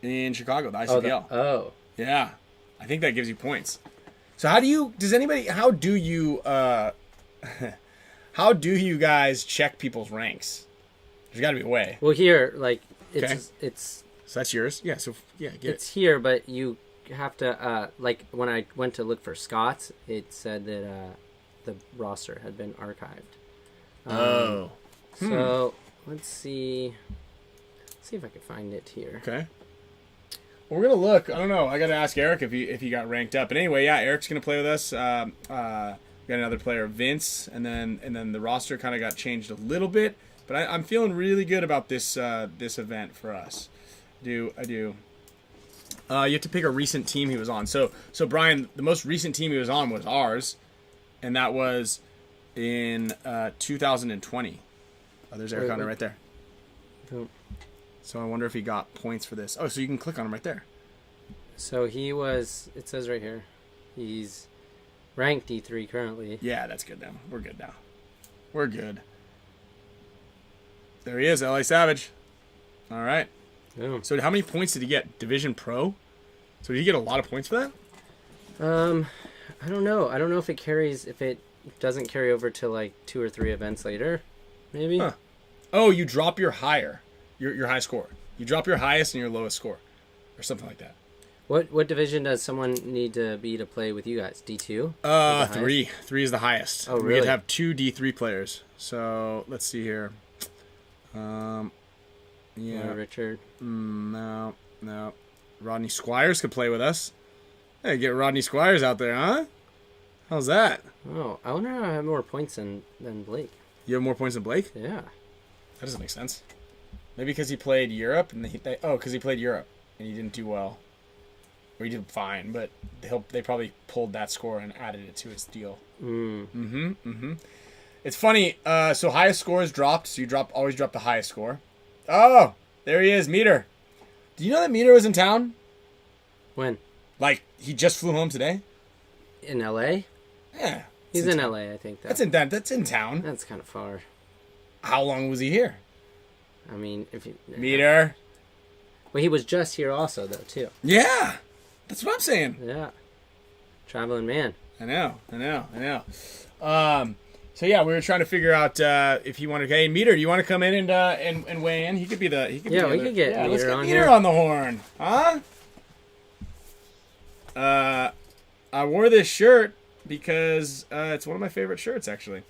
In Chicago, the ICPL. Oh. Yeah. I think that gives you points. So how do you guys check people's ranks? There's got to be a way. Well, here, it's so that's yours? Yeah, it's here, but you have to, when I went to look for Scott's, it said that the roster had been archived. So, let's see if I can find it here. Okay. Well, we're going to look. I don't know. I got to ask Eric if he got ranked up. But anyway, yeah, Eric's going to play with us. We got another player, Vince, and then the roster kind of got changed a little bit. But I'm feeling really good about this event for us. I do. You have to pick a recent team he was on. So Brian, the most recent team he was on was ours, and that was in 2020. Oh, there's Eric Hunter right there. Oh. So I wonder if he got points for this. Oh, so you can click on him right there. So it says right here, he's ranked D3 currently. Yeah, that's good now. We're good now. We're good. There he is, LA Savage. All right. Oh. So how many points did he get? Division Pro? So did he get a lot of points for that? I don't know. I don't know if it doesn't carry over to like 2 or 3 events later, maybe. Huh. Oh, you drop your higher. Your high score. You drop your highest and your lowest score, or something like that. What division does someone need to be to play with you guys? D2? 3. 3 is the highest. Oh, really? We could have 2 D3 players. So let's see here. Yeah. Richard. No. Rodney Squires could play with us. Hey, get Rodney Squires out there, huh? How's that? Oh, I wonder how I have more points than Blake. You have more points than Blake? Yeah. That doesn't make sense. Maybe because he played Europe, and because he played Europe, and he didn't do well. Or he did fine, but they probably pulled that score and added it to his deal. It's funny. So highest score is dropped, so you always drop the highest score. Oh, there he is, Meter. Do you know that Meter was in town? When? Like, he just flew home today? In L.A.? Yeah. He's in L.A., I think. That's in town. That's kind of far. How long was he here? I mean, if you... Meter. Well, he was just here also, though, too. Yeah. That's what I'm saying. Yeah. Traveling man. I know. So yeah, we were trying to figure out if he wanted. Hey, Meter, do you want to come in and weigh in? He could be the. He could Yeah, be we could get Meter let's get on Meter here. on the horn, huh? I wore this shirt because it's one of my favorite shirts, actually.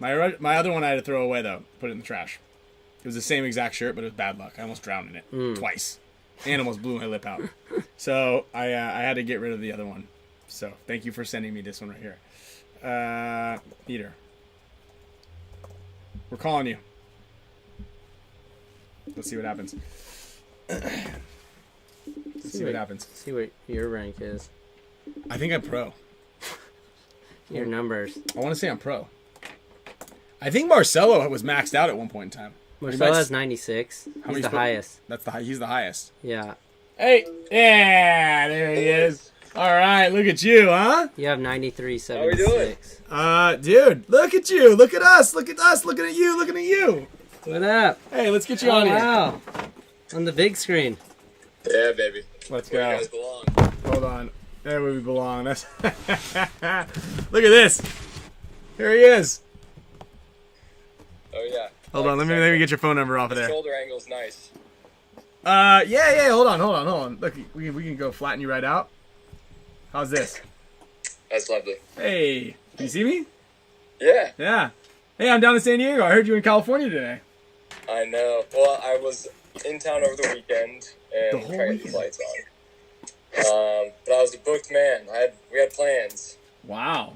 My other one I had to throw away though, put it in the trash. It was the same exact shirt, but it was bad luck. I almost drowned in it twice, and almost blew my lip out. So I had to get rid of the other one. So thank you for sending me this one right here. Peter. We're calling you. Let's see what happens. See what happens. See what your rank is. I think I'm pro. Your numbers. I want to say I'm pro. I think Marcelo was maxed out at one point in time. Marcelo has 96. How He's many the highest. He's the highest. Yeah. Hey, yeah, there he is. All right, look at you, huh? You have 93.76. How are we doing? Dude, look at you. Look at us. Look at us. Looking at you. Looking at you. What up? Hey, let's get you on here. Wow. On the big screen. Yeah, baby. Let's Where go. you guys belong. Hold on. There we belong. That's look at this. Here he is. Oh yeah. Hold on. Let me get your phone number off of The there. shoulder angle's nice. Yeah. Hold on. Look, we can go flatten you right out. How's this? That's lovely. Hey, can you see me? Yeah, Yeah. Hey, I'm down in San Diego. I heard you in California today. I know. Well, I was in town over the weekend and The whole trying to get weekend? the lights on. But I was a booked man. We had plans. Wow.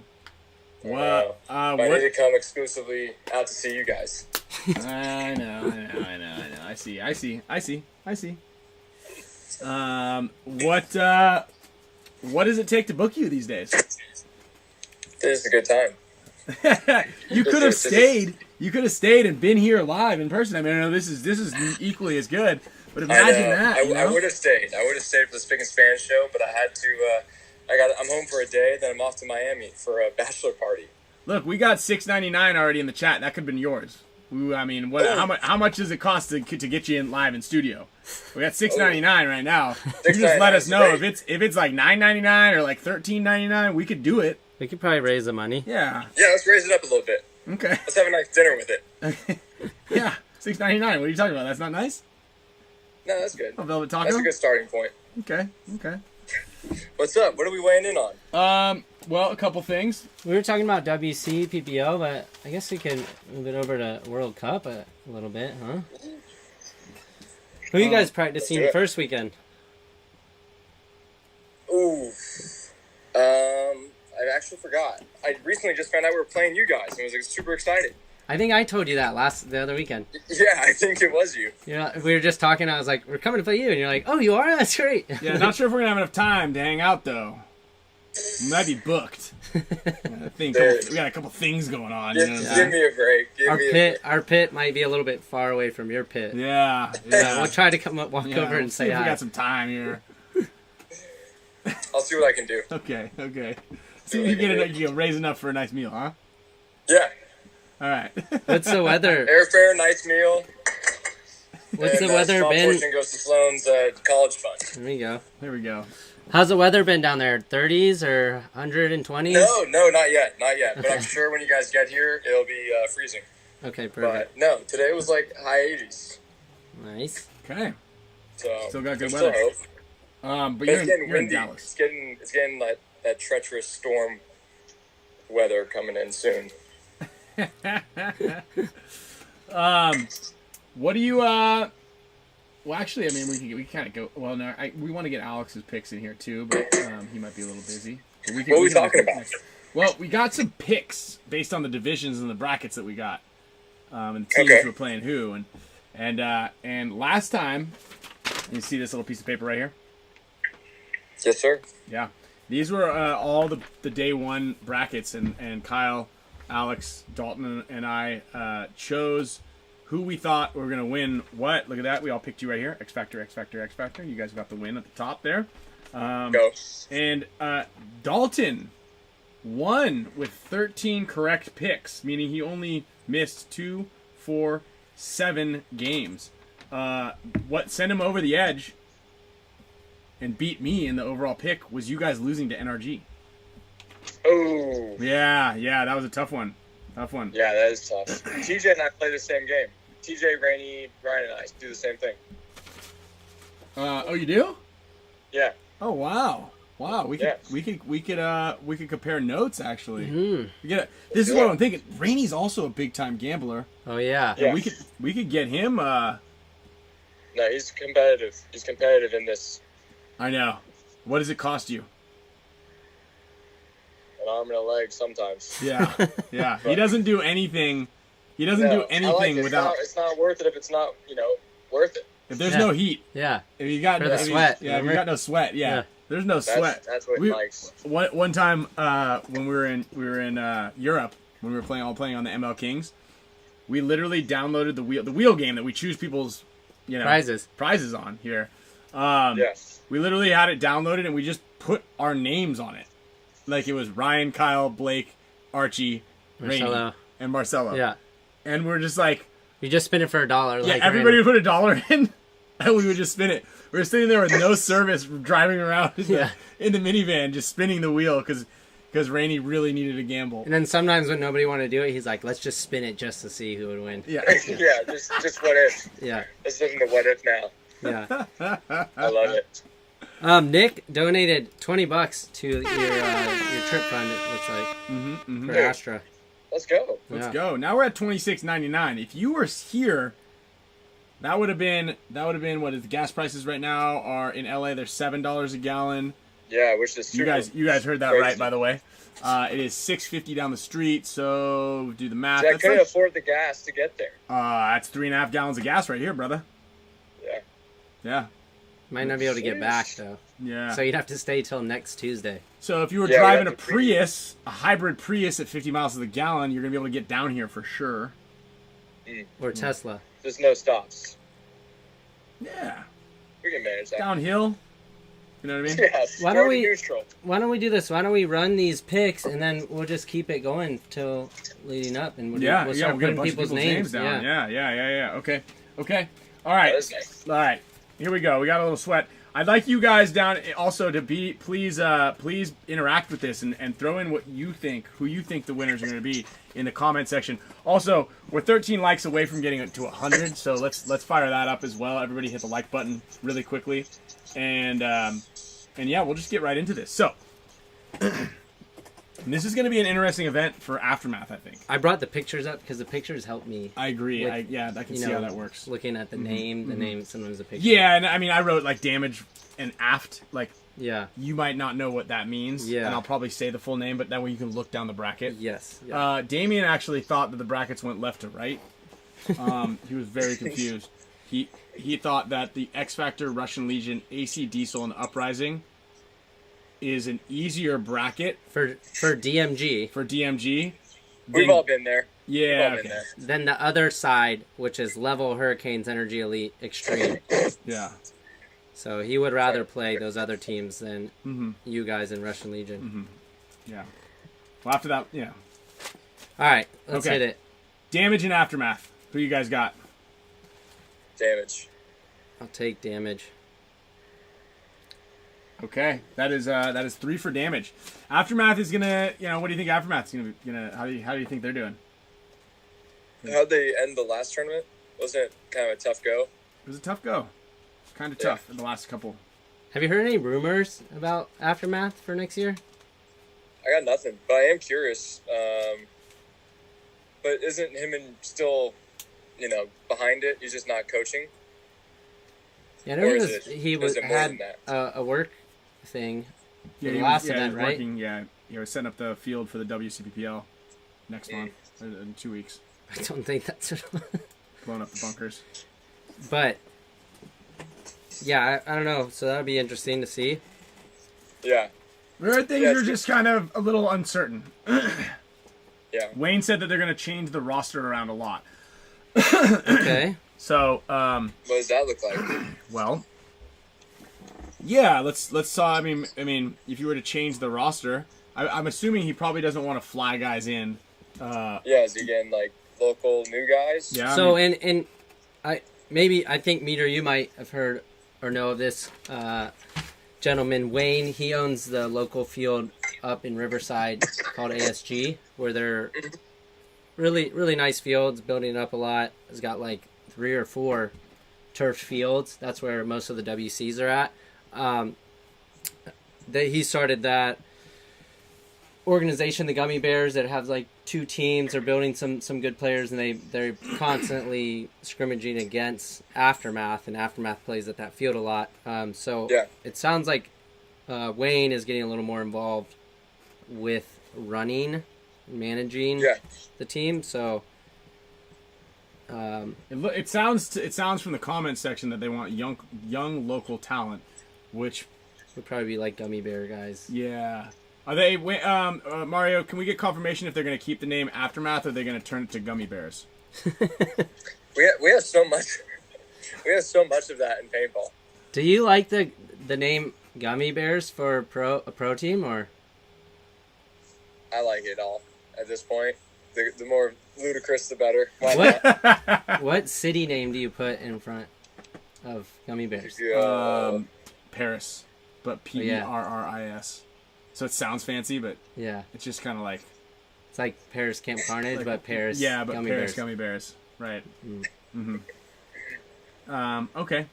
Wow. I need to come exclusively out to see you guys. I know. I see. What does it take to book you these days? This is a good time. You could have stayed. You could have stayed and been here live in person. I mean, I know this is equally as good, but imagine that. I would have stayed. I would have stayed for the Spick Span Show, but I had to. I'm home for a day, then I'm off to Miami for a bachelor party. Look, we got $6.99 already in the chat. That could have been yours. I mean, what? How much does it cost to get you in live in studio? We got $6.99 right now. You just let us know if it's like $9.99 or like $13.99. We could do it. We could probably raise the money. Yeah. Yeah, let's raise it up a little bit. Okay. Let's have a nice dinner with it. Yeah. $6.99. What are you talking about? That's not nice. No, that's good. A velvet taco. That's a good starting point. Okay. What's up? What are we weighing in on? Well, a couple things. We were talking about WCPBL, but I guess we could move it over to World Cup a little bit, huh? Who are you guys practicing the first weekend? Ooh. I actually forgot. I recently just found out we were playing you guys, and I was like, super excited. I think I told you that the other weekend. Yeah, I think it was you. You know, we were just talking. I was like, "We're coming to play you," and you're like, "Oh, you are? That's great." Yeah, not sure if we're gonna have enough time to hang out though. We might be booked. I think we got a couple things going on. You know what I'm Give saying? me a break. Our pit might be a little bit far away from your pit. Yeah. We'll try to walk over we'll and see say if hi. we got some time here. I'll see what I can do. Okay. See if you can raise enough for a nice meal, huh? Yeah. All right. What's the weather? Airfare, nice meal. What's and, the weather small been? portion goes to Sloan's college fund. There we go. go. How's the weather been down there? 30s or 120s? No, not yet. But I'm sure when you guys get here, it'll be freezing. Okay, perfect. But no, today was like high 80s. Nice. Okay. So Still got good there's weather. Hope. But It's getting you're in windy. Dallas. It's getting that treacherous storm weather coming in soon. What do you well actually, I mean, we kind of go. Well, no, we want to get Alex's picks in here too, but he might be a little busy. But What are we talking about? Well, we got some picks based on the divisions and the brackets that we got, and the teams who are playing who, and last time, you see this little piece of paper right here? Yes, sir. Yeah, these were all the day one brackets, and Kyle, Alex, Dalton, and I chose who we thought were going to win what. Look at that. We all picked you right here. X Factor. You guys got the win at the top there. Go. And Dalton won with 13 correct picks, meaning he only missed 2, 4, 7 games. What sent him over the edge and beat me in the overall pick was you guys losing to NRG. Oh. Yeah, that was a tough one. Tough one. Yeah, that is tough. TJ and I play the same game. TJ, Rainey, Ryan, and I do the same thing. Oh, you do? Yeah. Oh, wow. Wow, we could compare notes actually. This is what I'm thinking. Rainey's also a big time gambler. Oh yeah. And we could get him. No, he's competitive. He's competitive in this. I know. What does it cost you? An arm and a leg sometimes. Yeah, yeah. He doesn't do anything. He doesn't do anything without. It's not worth it if it's not worth it. If there's no heat. Yeah. If you got no sweat. if you got no sweat. Yeah. There's no sweat. That's what he likes. One time when we were in Europe when we were playing on the ML Kings, we literally downloaded the wheel game that we choose people's prizes on here. Yes. We literally had it downloaded and we just put our names on it, like it was Ryan, Kyle, Blake, Archie, Rainey, and Marcelo. Yeah. And we're just like, you just spin it for $1. Yeah, everybody would put $1 in, and we would just spin it. We were sitting there with no service, driving around in the minivan, just spinning the wheel because Rainey really needed to gamble. And then sometimes when nobody wanted to do it, he's like, "Let's just spin it just to see who would win." Yeah, just what if. Yeah, let's live in the what if now. Yeah, I love it. Nick donated $20 to your trip fund. It looks like for Astra. Let's go. Let's go. Now we're at $26.99. If you were here, that would have been what is the gas prices right now are in LA? They're $7 a gallon. Yeah, which is you guys heard that crazy. right, by the way. It is $6.50 down the street. So do the math. I couldn't afford the gas to get there. That's 3.5 gallons of gas right here, brother. Yeah. Yeah. Might not be able to get back though. Yeah. So you'd have to stay till next Tuesday. So if you were driving a Prius, a hybrid Prius at 50 miles to the gallon, you're gonna be able to get down here for sure. Or Tesla. There's no stops. Yeah. We can manage that. Downhill. You know what I mean? Yes. Why don't we do this? Why don't we run these picks and then we'll just keep it going till leading up and we'll start we'll get a putting bunch people's of names down. Yeah. Okay. All right. Nice. All right. Here we go. We got a little sweat. I'd like you guys down also to please interact with this and throw in what you think, who you think the winners are going to be in the comment section. Also, we're 13 likes away from getting it to 100, so let's fire that up as well. Everybody hit the like button really quickly, and yeah, we'll just get right into this. So. This is going to be an interesting event for Aftermath, I think. I brought the pictures up because the pictures help me. I agree. I can see how that works. Looking at the name, sometimes the picture. Yeah, and I mean, I wrote like damage and aft. Like, you might not know what that means. Yeah. And I'll probably say the full name, but that way you can look down the bracket. Yes. Yeah. Damien actually thought that the brackets went left to right. He was very confused. He thought that the X Factor, Russian Legion, AC Diesel, and Uprising is an easier bracket for DMG. For DMG. We've all been there. Yeah. Been there. Then the other side, which is Level, Hurricanes, Energy Elite, Extreme. Yeah. So he would rather play those other teams than you guys in Russian Legion. Mm-hmm. Yeah. Well, after that, yeah. All right, let's hit it. Damage and Aftermath. Who you guys got? Damage. I'll take Damage. Okay, that is 3 for Damage. Aftermath is gonna, what do you think Aftermath's gonna? How do you think they're doing? How'd they end the last tournament? Wasn't it kind of a tough go? It was a tough go. Kind of tough in the last couple. Have you heard any rumors about Aftermath for next year? I got nothing, but I am curious. But isn't him and still, behind it? He's just not coaching. Yeah, I know he had a work thing. Yeah, the last event, right? Working, he was setting up the field for the WCPBL next month in 2 weeks. I don't think that's blowing up the bunkers. But yeah, I don't know. So that would be interesting to see. Yeah. There are things that are just kind of a little uncertain. Yeah. Wayne said that they're going to change the roster around a lot. Okay. So, what does that look like? Well, Yeah, let's I mean, if you were to change the roster, I'm assuming he probably doesn't want to fly guys in. Yeah, is he getting like local new guys? Yeah. So I think Meter, you might have heard or know of this gentleman Wayne. He owns the local field up in Riverside called ASG, where they're really nice fields, building it up a lot. It's got like 3 or 4 turf fields. That's where most of the WCs are at. He started that organization, the Gummy Bears, that have like 2 teams. They're building some good players, and they're constantly scrimmaging against Aftermath, and Aftermath plays at that field a lot. So Yeah. it sounds like Wayne is getting a little more involved with running, managing the team. So It sounds from the comment section that they want young local talent, which would probably be like Gummy Bear guys. yeah. Are they Mario? Can we get confirmation if they're going to keep the name Aftermath or are they going to turn it to Gummy Bears? We have so much. We have so much of that in paintball. Do you like the name Gummy Bears for a pro team, or? I like it all at this point. The more ludicrous, the better. Why not? What city name do you put in front of Gummy Bears? Paris, but Perris. So it sounds fancy, but Yeah, it's just kind of like it's like Paris Camp Carnage, but Paris. yeah, but Gummy Paris Bears. Gummy Bears, right? Okay,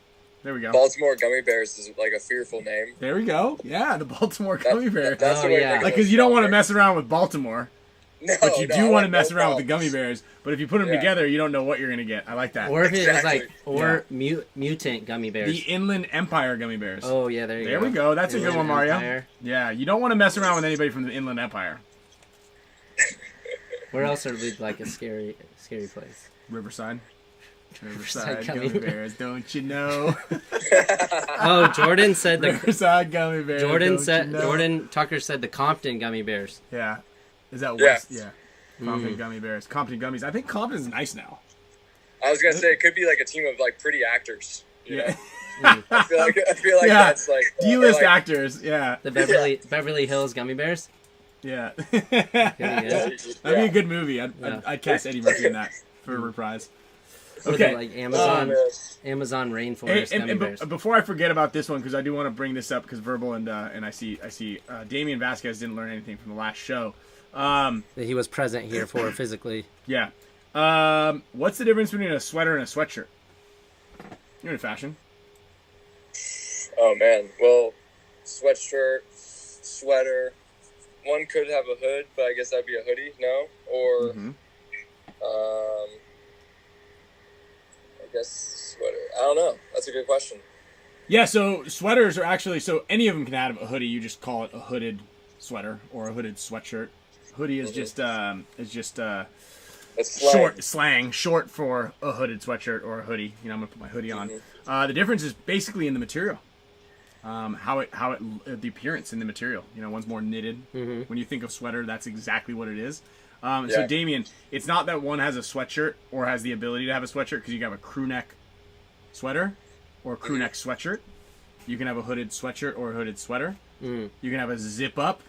there we go. Baltimore Gummy Bears is like a fearful name. There we go. Yeah, the Baltimore Gummy Bears. That's Oh, the way yeah. to make Like, it because you don't want to stronger. mess around with Baltimore, No, but you no, do I want to like mess no around with the problems. Gummy Bears. But if you put them Yeah. together, you don't know what you're gonna get. I like that. Or if it was like Exactly. mutant Gummy Bears. The Inland Empire Gummy Bears. Oh yeah, there you go. There we go. That's a good one, Inland Mario. Empire. Yeah, you don't want to mess around with anybody from the Inland Empire. Where else are we like a scary place? Riverside. Riverside Gummy Gummy Bears, don't you know? Oh, Jordan said the Riverside Gummy Bears. don't you know? Jordan Tucker said the Compton Gummy Bears. Yeah. Is that Yeah. West? Yeah. Compton Gummy Bears. Compton Gummies. I think Compton's nice now. I was gonna say it could be like a team of like pretty actors. You know? Yeah. I feel like Yeah. that's like D-list like, actors. Yeah. The Beverly Hills Gummy Bears. Yeah. Yeah. That'd be a good movie. I'd cast Eddie Murphy in that for a reprise. Or Okay. the, like Oh, Amazon Hey, rainforest Gummy Bears. before I forget about this one, because I do want to bring this up, because Verbal and I see Damian Vasquez didn't learn anything from the last show. That he was present here for physically. Yeah. What's the difference between a sweater and a sweatshirt? You're in fashion. Oh man, well, sweatshirt, sweater. One could have a hood, but I guess that'd be a hoodie, no? Or, I guess sweater. I don't know. That's a good question. Yeah, so sweaters are actually, so any of them can have a hoodie. You just call it a hooded sweater or a hooded sweatshirt. Hoodie is just It's slang. short slang, short for a hooded sweatshirt or a hoodie. You know, I'm gonna put my hoodie on. The difference is basically in the material. The appearance in the material. You know, one's more knitted. When you think of sweater, that's exactly what it is. So Yeah. Damien, it's not that one has a sweatshirt or has the ability to have a sweatshirt, because you can have a crew neck sweater or a crew neck sweatshirt. You can have a hooded sweatshirt or a hooded sweater. You can have a zip up.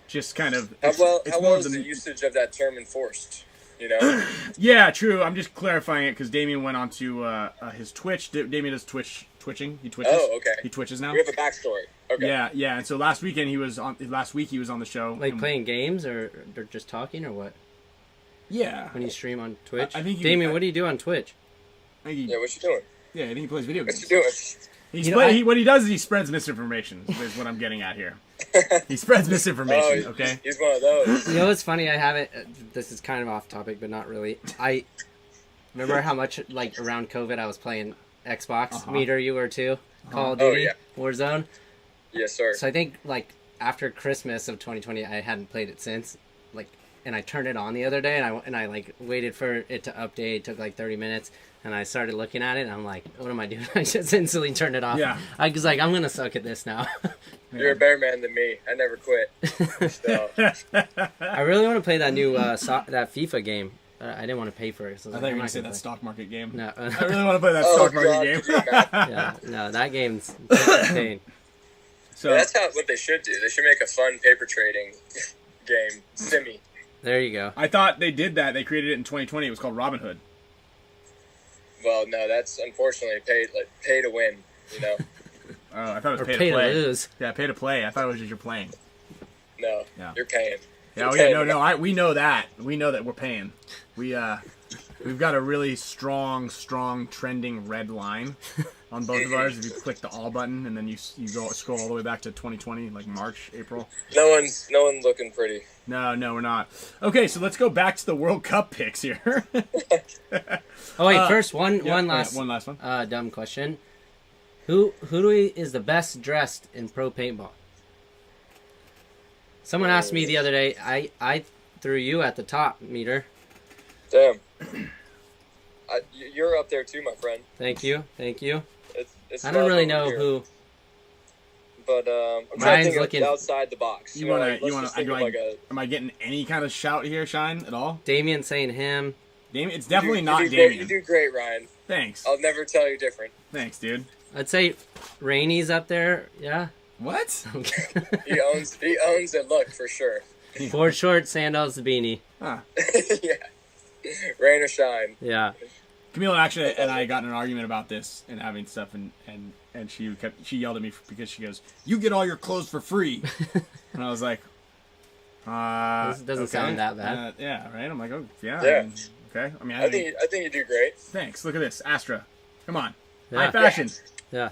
Just kind of. How well more is of the usage of that term enforced? You know? Yeah, true. I'm just clarifying it because Damien went on to his Twitch. Damien does twitching. He twitches. Oh, okay. He twitches now. We have a backstory. Okay. Yeah. And so last week he was on the show. Like and- playing games or just talking or what? Yeah. When you stream on Twitch? I think Damien, what do you do on Twitch? I think he, Yeah, what you doing? I think he plays video What games. you doing? What he does is he spreads misinformation. Is what I'm getting at here. He spreads misinformation. Okay. He's one of those. You know what's funny? I haven't. This is kind of off topic, but not really. I remember how much like around COVID I was playing Xbox. Meter, you were too. Call of Duty, Oh, yeah. Warzone. Yes, sir. So I think like after Christmas of 2020, I hadn't played it since. Like, and I turned it on the other day, and I like waited for it to update. It took like 30 minutes, and I started looking at it, and I'm like, what am I doing? I just instantly turned it off. Yeah. I was like, I'm gonna suck at this now. You're a better man than me. I never quit. So, I really want to play that new that FIFA game, I didn't want to pay for it. So I thought you were going to say that stock market game. No. I really want to play that stock market game. Yeah, no, that game's insane. So that's what they should do. They should make a fun paper trading game, Simmy. There you go. I thought they did that. They created it in 2020. It was called Robinhood. Well, no, that's unfortunately pay to win. You know. Oh, I thought it was Or pay to play. to lose. Yeah, pay to play. I thought it was just you're playing. No, you're paying. Yeah, no. We know that. We know that we're paying. We've got a really strong trending red line on both of ours. If you click the all button and then you go scroll all the way back to 2020, like March, April. No one's looking pretty. No, we're not. Okay, so let's go back to the World Cup picks here. Oh wait, first one last one. Dumb question. Who is the best dressed in pro paintball? Someone asked me the other day. I threw you at the top, Meter. Damn. You're up there too, my friend. Thank you. It's I don't really not know over here. who. But I'm trying to Ryan's think looking outside the box. Am I getting any kind of shout here, Shine, at all? Damien saying him. Damien, it's definitely not you Damien. You do great, Ryan. Thanks. I'll never tell you different. Thanks, dude. I'd say Rainy's up there. Yeah. What? He owns a look for sure. Board shorts, sandals, beanie. Huh. Yeah. Rain or shine. Yeah. Camille and I got in an argument about this and having stuff, and she yelled at me because she goes, "You get all your clothes for free," and I was like, This doesn't okay. sound that bad. Yeah, right. I'm like, oh yeah. Yeah. Okay. I mean, I think you do great. Thanks. Look at this, Astra. Come on, Yeah. high fashion. Yeah.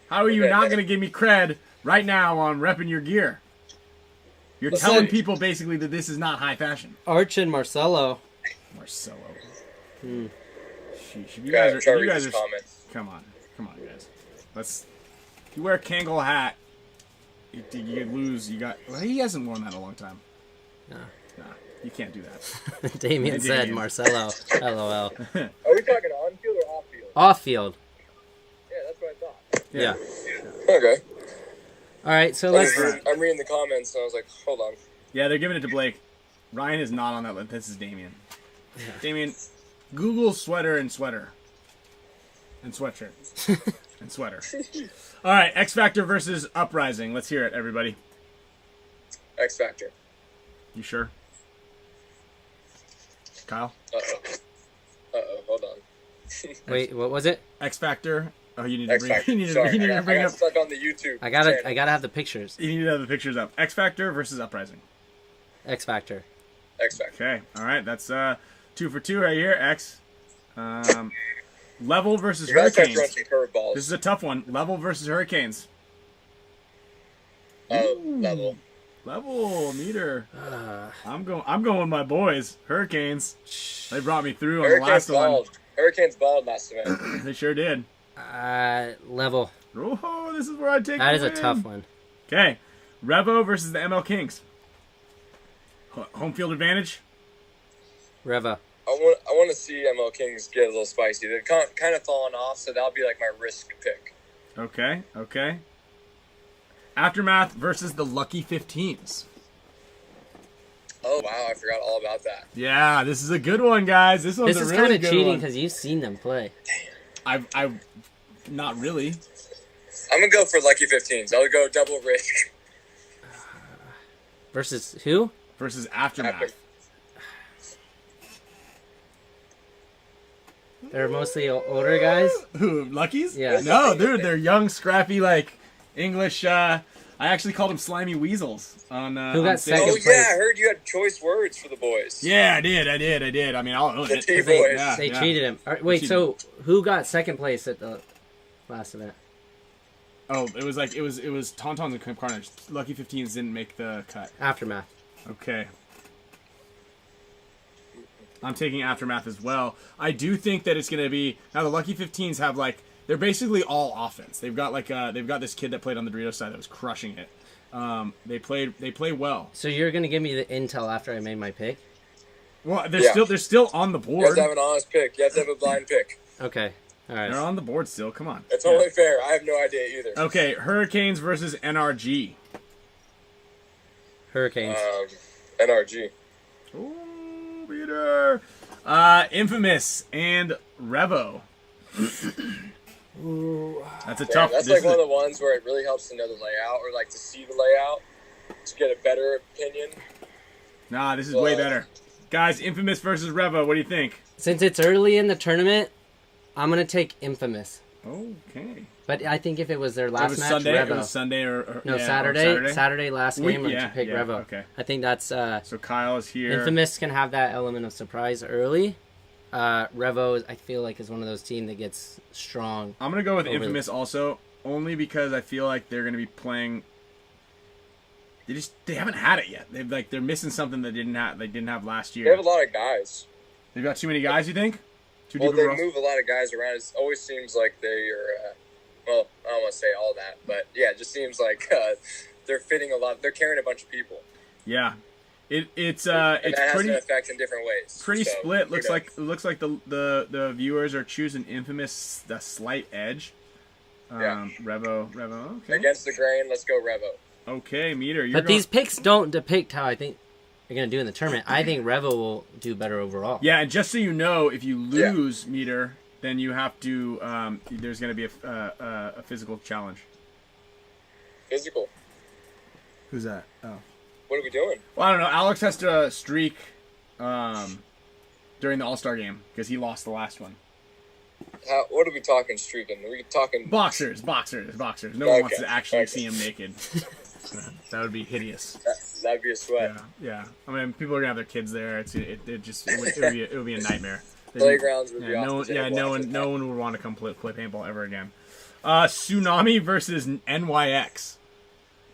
How are you not going to give me cred right now on repping your gear? You're telling people basically that this is not high fashion. Arch and Marcelo. Marcelo. Hmm. Sheesh. You guys are. Comments. Come on, guys. If you wear a Kangol hat, you lose. Well, he hasn't worn that in a long time. No. Nah, you can't do that. Damien said Marcelo. LOL. Are we talking on field or off field? Off field. Yeah, that's what I thought. Yeah. Okay. All right, so I'm reading the comments, and I was like, hold on. Yeah, they're giving it to Blake. Ryan is not on that list. This is Damien. Yeah. Damien, Google sweater and sweatshirt. And sweater. All right, X Factor versus Uprising. Let's hear it, everybody. X Factor. You sure? Kyle? Hold on. Wait, what was it? X Factor. Oh, you need to X bring. Factor. You need to Sorry, bring I got up. stuck on the YouTube. I gotta have the pictures. You need to have the pictures up. X Factor versus Uprising. X Factor. X Factor. Okay. All right. That's 2 for 2 right here. X. Level versus You guys Hurricanes. throwing some curveballs. This is a tough one. Level versus Hurricanes. Level. Level meter. I'm going with my boys. Hurricanes. They brought me through on the Hurricanes last balled. Hurricanes balled last event. one. They sure did. Level. Oh, this is where I take. That the is a win. tough one. Okay, Revo versus the ML Kings. Home field advantage. Reva. I want to see ML Kings get a little spicy. They've kind of fallen off, so that'll be like my risk pick. Okay. Aftermath versus the Lucky 15s. Oh wow, I forgot all about that. Yeah, this is a good one, guys. This one's This is a really kind of good cheating one. because you've seen them play. I've not really. I'm gonna go for Lucky 15s. I'll go double risk. Versus who? Versus Aftermath. They're mostly older guys. Who, Luckies? Yeah. No, dude, they're young, scrappy, like English. I actually called them slimy weasels on. Who got on second? Oh stage. place. yeah, I heard you had choice words for the boys. Yeah, I did. I mean, I'll own The it. T-boys. They Yeah. cheated him. All right, wait, cheated. so who got second place at the last event? Oh, it was Tauntauns and Carnage. Lucky 15s didn't make the cut. Aftermath. Okay. I'm taking Aftermath as well. I do think that it's going to be... Now, the Lucky 15s have, they're basically all offense. They've got, they've got this kid that played on the Doritos side that was crushing it. They play well. So you're gonna give me the intel after I made my pick? Well, they're still on the You have board. to have an honest pick. You have to have a blind pick. Okay. All right. They're on the board still. Come on. It's only fair. I have no idea either. Okay, Hurricanes versus NRG. Hurricanes. NRG. Ooh, Peter. Infamous and Revo. That's a Yeah, tough. that's this like is one a- of the ones where it really helps to know the layout or like to see the layout to get a better opinion. Nah, this is way better. Guys, Infamous versus Revo. What do you think? Since it's early in the tournament, I'm gonna take Infamous. Okay. But I think if it was their It last was match, Sunday. Revo. It was Sunday or No, yeah, or Saturday. Saturday last We- game. I'm yeah, gonna pick yeah, Revo. okay. I think that's So Kyle is here. Infamous can have that element of surprise early. Revo, I feel like, is one of those teams that gets strong. I'm gonna go with over Infamous also, only because I feel like they're gonna be playing. They haven't had it yet. They're missing something that they didn't have last year. They have a lot of guys. They've got too many guys. You think? Too Well, deep they of a roster? move a lot of guys around. It always seems like they're, well, I don't want to say all that, but yeah, it just seems like they're fitting a lot. They're carrying a bunch of people. Yeah, it's And that has pretty an effect in different ways. pretty So, split. who knows? Looks like the viewers are choosing Infamous the slight edge. Yeah. Revo. Okay. Against the grain, let's go Revo. Okay, Meter. But these picks don't depict how I think they're gonna do in the tournament. I think Revo will do better overall. Yeah, and just so you know, if you lose, Meter, then you have to. There's going to be a physical challenge. Physical. Who's that? Oh. What are we doing? Well, I don't know. Alex has to streak during the All-Star game because he lost the last one. What are we talking streaking? Are we talking... Boxers. No one wants to actually see him naked. That would be hideous. That'd be a sweat. Yeah. I mean, people are gonna have their kids there. It would be a nightmare. Playgrounds would be Yeah, off the table. no one would want to come play paintball ever again. Tsunami versus NYX.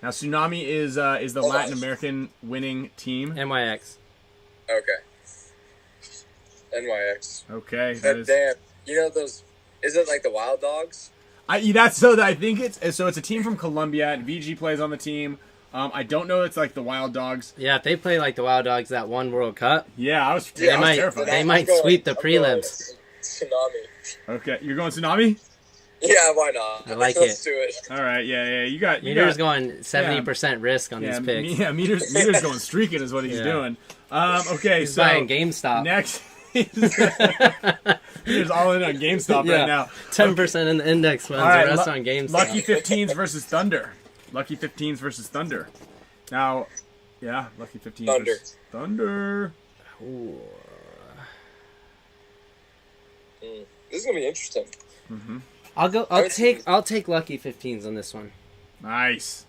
Now, Tsunami is the Latin American winning team. NYX. Okay. NYX. Okay, that is. Damn. You know those... Is it like the Wild Dogs? I think it's a team from Colombia, and VG plays on the team. I don't know. It's like the Wild Dogs. Yeah, if they play like the Wild Dogs that one World Cup, Yeah, I was they might terrified. they might sweep the prelims. Tsunami. Okay, you're going Tsunami? Yeah, why not? I like Let's it. do it. All right, yeah. You got Meter's going 70% risk on yeah, these picks. yeah. Meter's going streaking is what he's Yeah. doing. Okay, He's so buying GameStop. next, Meter's all in on GameStop Yeah. right now. 10% in the index funds, All right, the rest on GameStop. Lucky 15s versus Thunder. Lucky 15s versus Thunder. Now, yeah, Lucky 15s Thunder. versus Thunder. Ooh. This is gonna be interesting. I'll take Lucky 15s on this one. Nice.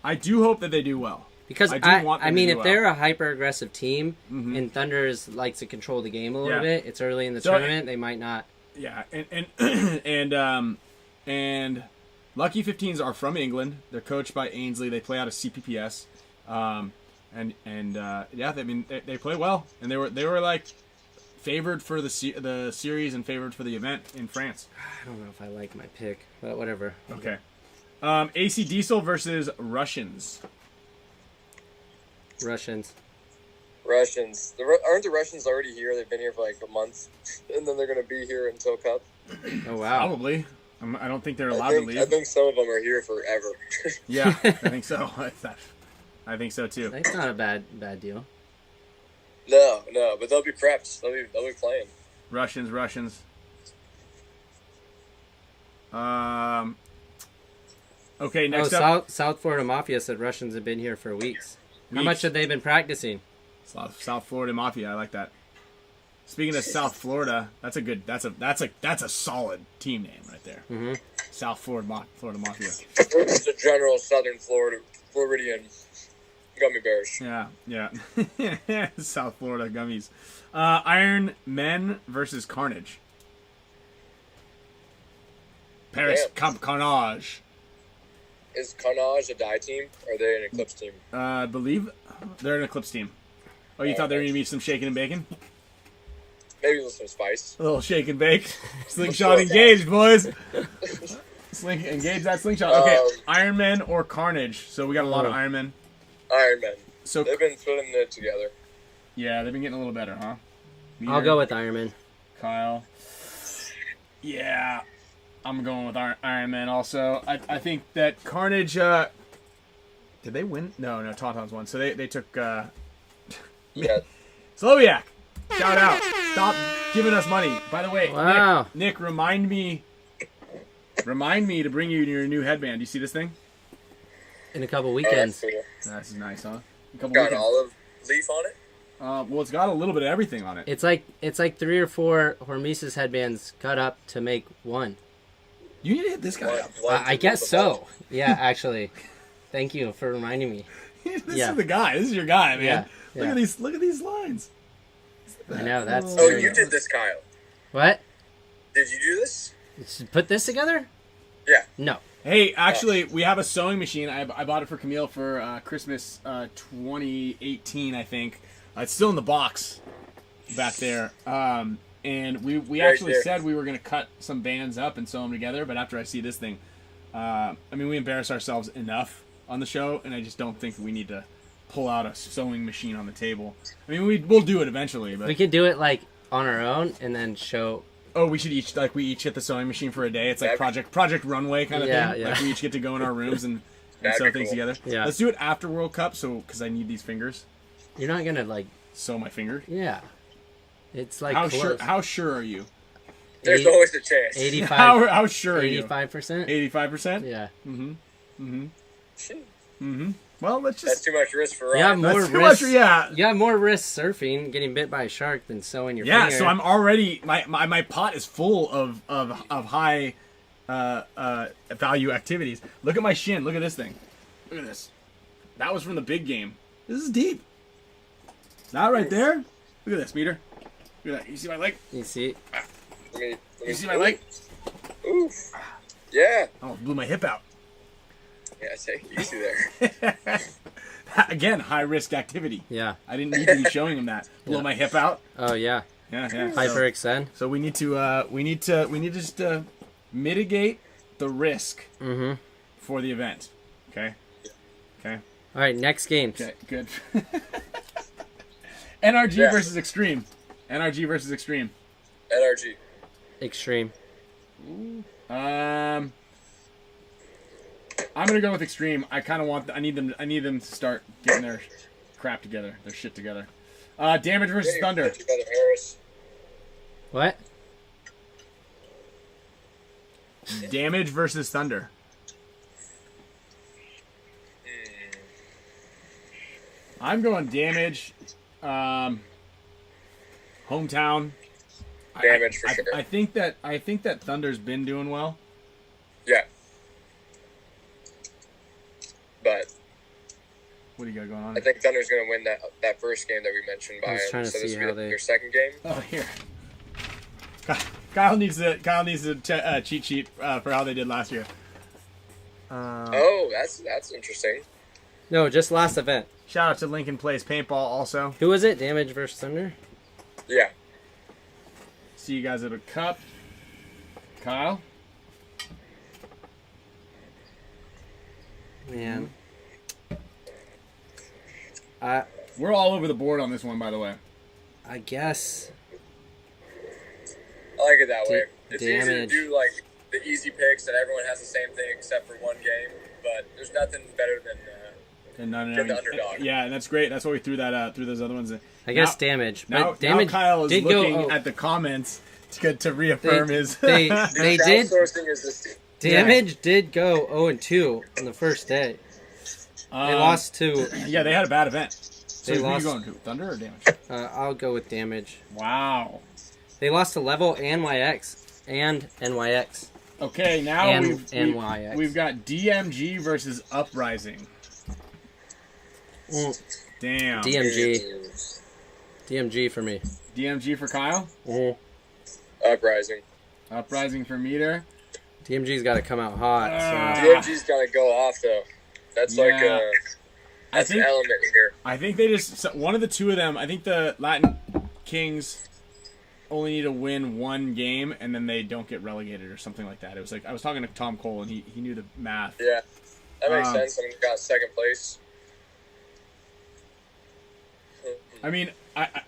I do hope that they do well. Because I do want them I to mean, do if they're a hyper aggressive team Mhm. and Thunders likes to control the game a little Yeah. bit, it's early in the So- tournament, they might not. Yeah, and Lucky 15s are from England. They're coached by Ainsley. They play out of CPPS, yeah, I mean they play well, and they were like favored for the series and favored for the event in France. I don't know if I like my pick, but whatever. Okay, AC Diesel versus Russians. Russians. Russians. Aren't the Russians already here? They've been here for like a month, and then they're gonna be here until Cup. Oh wow. Probably. I don't think they're allowed to leave. I think some of them are here forever. Yeah, I think so. I think so too. That's not a bad deal. No, but they'll be prepped. They'll be playing. Russians. Okay, next up. South Florida Mafia said Russians have been here for weeks. How Weeks. much have they been practicing? South Florida Mafia. I like that. Speaking of South Florida, that's a solid team name right there. Mm-hmm. South Florida Mafia. It's a general Southern Floridian gummy bears. Yeah. South Florida gummies. Ironmen versus Carnage. Paris Carnage. Is Carnage a die team? Or are they an Eclipse team? I believe they're an Eclipse team. Oh, you thought there were going to be some shaking and baking? Maybe with some spice. A little shake and bake. Slingshot engaged, boys. Engage that slingshot. Okay, Ironman or Carnage. So we got a lot of Ironmen. Ironmen. So They've been putting it together. yeah, they've been getting a little better, huh? I'll go with Ironman. Kyle. Yeah, I'm going with Ironman also. I think that Carnage. Did they win? No, Tauntaun's won. So they took Yeah. Sloviak. Shout out. Stop giving us money. By the way, Wow. Nick, remind me to bring you your new headband. Do you see this thing? In a couple Oh, weekends. that's cool. This is nice, huh? A couple Got an weekends. olive leaf on it. Well, it's got a little bit of everything on it. It's like 3 or 4 Hormesis headbands cut up to make one. You need to hit this guy up. I guess so. Yeah, actually. Thank you for reminding me. This Yeah. is the guy. This is your guy, man. Yeah, Look yeah. at these. Look at these lines. I know, that's Oh, very you nice. did this, Kyle. What? Did you do this? Put this together? Yeah. No. Hey, actually, we have a sewing machine. I bought it for Camille for Christmas 2018, I think. It's still in the box back there. And we Right actually there. said we were going to cut some bands up and sew them together. But after I see this thing, I mean, we embarrass ourselves enough on the show, and I just don't think we need to pull out a sewing machine on the table. I mean, we'll do it eventually, but We could do it like on our own and then show. oh, we should each hit the sewing machine for a day. It's like Project Runway kind of Yeah, thing. yeah. Like we each get to go in our rooms and That'd sew be things cool. together. Yeah. Let's do it after World Cup, because I need these fingers. You're not gonna like. Sew my finger. Yeah. It's like How close. sure are you? There's Eight- always a chance. 85. How sure are you? 85%. 85%. Yeah. Well, let's That's just. too much risk for Yeah, Ryan. more That's too much. risk. Yeah. You have more risk surfing, getting bit by a shark, than sewing your Yeah. finger. So I'm already my pot is full of high value activities. Look at my shin. Look at this thing. Look at this. That was from the big game. This is deep. Not right there. Look at this, Peter. Look at that. You see my leg? You see? You see my leg? Oof. Yeah. Oh, blew my hip out. Yeah, take it easy there. Again, high risk activity. Yeah. I didn't need to be showing him that. Blow Yeah. my hip out. Oh yeah. Yeah, yeah. Hyperextend. So we need to just mitigate the risk for the event. Okay. Okay. All right. Next games. Okay. Good. NRG Yeah. versus Extreme. NRG versus Extreme. NRG. Extreme. I'm gonna go with Extreme. I kind of want. I need them to start getting their crap together, their shit together. Damage versus Get your Thunder. shit together, Harris. What? Damage versus Thunder. I'm going Damage. Hometown. Damage for I, sure. I think that Thunder's been doing well. Yeah. But What do you got going on? I think Thunder's going to win that first game that we mentioned by I was him. trying to So this see will how be they- your second game. Oh, here. Kyle needs to cheat sheet for how they did last year. Oh, that's interesting. No, just last event. Shout out to Lincoln Plays Paintball also. Who was it? Damage versus Thunder. Yeah. See you guys at a cup. Kyle? Man. We're all over the board on this one, by the way. I guess. I like it that way. It's easy to Damage. do like the easy picks and everyone has the same thing except for one game. But there's nothing better than get the underdog. Yeah, and that's great. That's why we threw that through those other ones. I guess Now- damage. Now, But damage Kyle is did looking go. at the comments to reaffirm his. They Dude, did. crowdsourcing is this. Damage did go 0-2 on the first day. They lost to. Yeah, they had a bad event. So They who are you lost- going to? Thunder or Damage? I'll go with damage. Wow. They lost to Level and YX and NYX. Okay, now And we've YX. got DMG versus Uprising. Damn. DMG for me. DMG for Kyle. Uprising. Uprising for Meter. DMG's got to come out hot. So. DMG's got to go off though. That's like Yeah. that's an element here. I think they just one of the two of them. I think the Latin Kings only need to win one game and then they don't get relegated or something like that. It was like I was talking to Tom Cole and he knew the math. Yeah, that makes sense. I mean, got second place. I mean,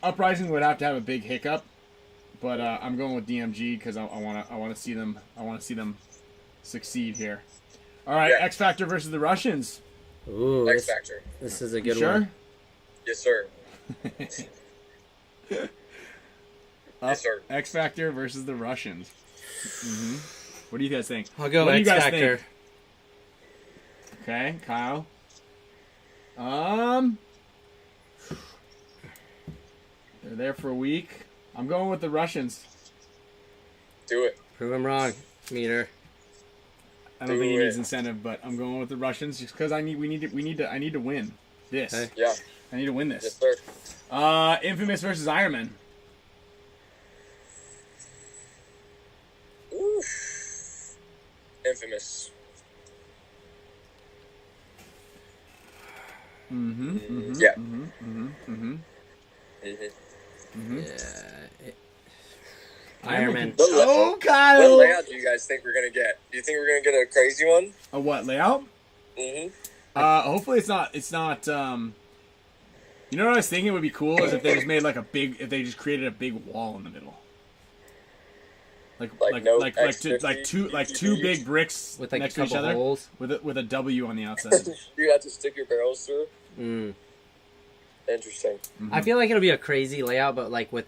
Uprising would have to have a big hiccup, but I'm going with DMG because I want to see them succeed here. All right, Yeah. X Factor versus the Russians. Ooh, X this, Factor. this is a good Sure. one. Yes, sir. Yes, sir. X Factor versus the Russians. What do you guys think? I'll go What do you X guys Factor. think? Okay, Kyle. They're there for a week. I'm going with the Russians. Do it. Prove him wrong, Meter. I don't think he needs incentive, but I'm going with the Russians just because I need to win this. Okay. Yeah. I need to win this. Yes, sir. Infamous versus Ironmen. Oof. Infamous. Yeah. Yeah. Ironman. Oh, Kyle. What layout do you guys think we're gonna get? Do you think we're gonna get a crazy one? A what layout? Hopefully it's not. You know what I was thinking would be cool is if they just made like if they just created a big wall in the middle. Like two big bricks with like next a to each couple other holes with a W on the outside. You have to stick your barrels through. Interesting. I feel like it'll be a crazy layout, but like with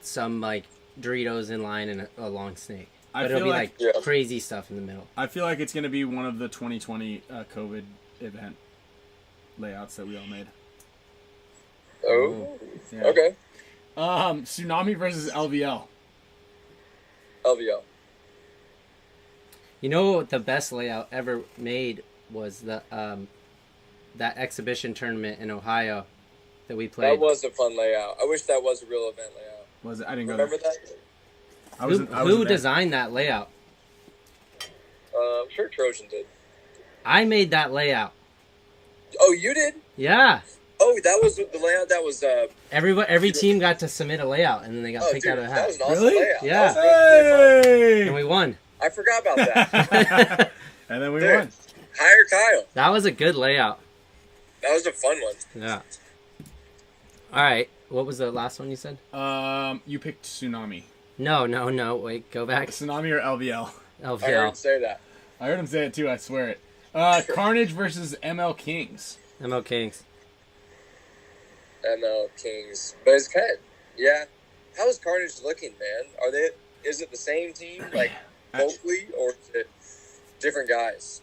some like Doritos in line and a long snake. But it'll be like crazy stuff in the middle. I feel like it's gonna be one of the 2020 COVID event layouts that we all made. Oh. Yeah. Okay. Tsunami versus LVL. LVL. You know what the best layout ever made was the that exhibition tournament in Ohio that we played. That was a fun layout. I wish that was a real event layout. Was it? I didn't go Remember there. that? Who designed that layout? I'm sure Trojan did. I made that layout. Oh, you did? Yeah. Oh, that was the layout that was... Every team got to submit a layout, and then they got picked out of a hat. That was an awesome Really? layout. Yeah. That was really fun. And we won. I forgot about that. And then we Dude, won. hire Kyle. That was a good layout. That was a fun one. Yeah. All right. What was the last one you said? You picked Tsunami. No. Wait, go back. Tsunami or LVL? I heard LVL. him say that. I heard him say it too. I swear it. Carnage versus ML Kings. ML Kings. ML Kings. But it's kind of... Yeah. How is Carnage looking, man? Is it the same team, like, vocally, or is it different guys?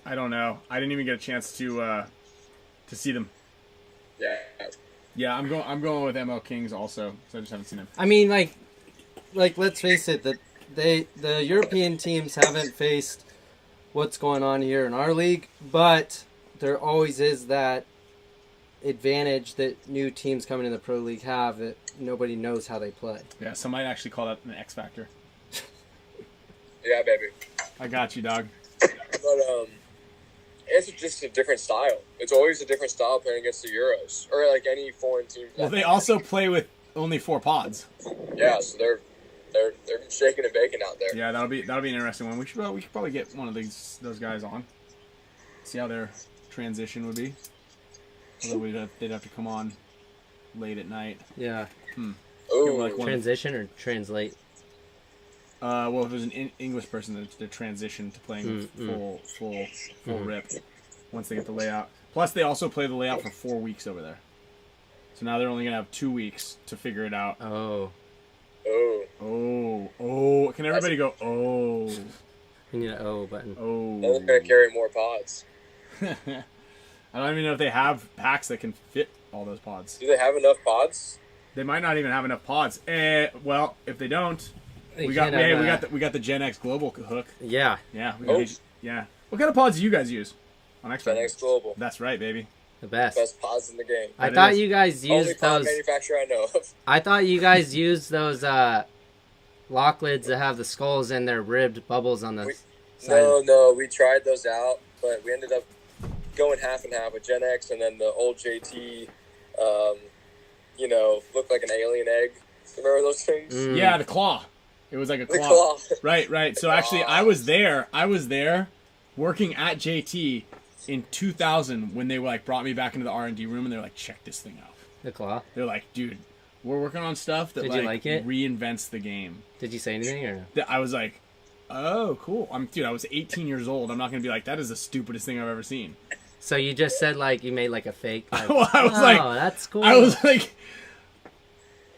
I don't know. I didn't even get a chance to see them. Yeah. Yeah, I'm going with ML Kings also. So I just haven't seen them. I mean, like let's face it, the European teams haven't faced what's going on here in our league, but there always is that advantage that new teams coming in the pro league have that nobody knows how they play. Yeah, some might actually call that an X Factor. Yeah, baby. I got you, dog. But, it's just a different style. It's always a different style playing against the Euros. Or, like, any foreign team. Well, they also play with only 4 pods. Yeah, so they're shaking and baking out there. Yeah, that'll be an interesting one. We should probably get one of those guys on. See how their transition would be. Although they'd have to come on late at night. Yeah. Ooh. Like Transition or translate? Well, if there's an English person, they transition to playing full rip once they get the layout. Plus, they also play the layout for 4 weeks over there. So now they're only gonna have 2 weeks to figure it out. Oh. Oh! Can everybody go? Oh! We need an O button. Oh! They're going to carry more pods. I don't even know if they have packs that can fit all those pods. Do they have enough pods? They might not even have enough pods. Well, if they don't, They we got can't have, the Gen X Global hook. Yeah. Yeah. Oh. Yeah. What kind of pods do you guys use on X Gen Factor? X Global. That's right, baby. The best. Best pods in the game. I That thought is. you guys Only used pod those. manufacturer I know of. I thought you guys used those lock lids that have the skulls and their ribbed bubbles on the side. No, we tried those out, but we ended up going half and half with Gen X, and then the old JT, looked like an alien egg. Remember those things? Yeah, the claw. It was like a The claw. claw. Right. So actually, I was there working at JT in 2000 when they brought me back into the R&D room, and they're like, check this thing out. The claw. They're like, dude, we're working on stuff that Did you like it? reinvents the game. Did you say anything or no? I was like, oh, cool. I was 18 years old. I'm not going to be like, that is the stupidest thing I've ever seen. So you just said you made a fake. Well, I was oh, like, that's cool. I was like,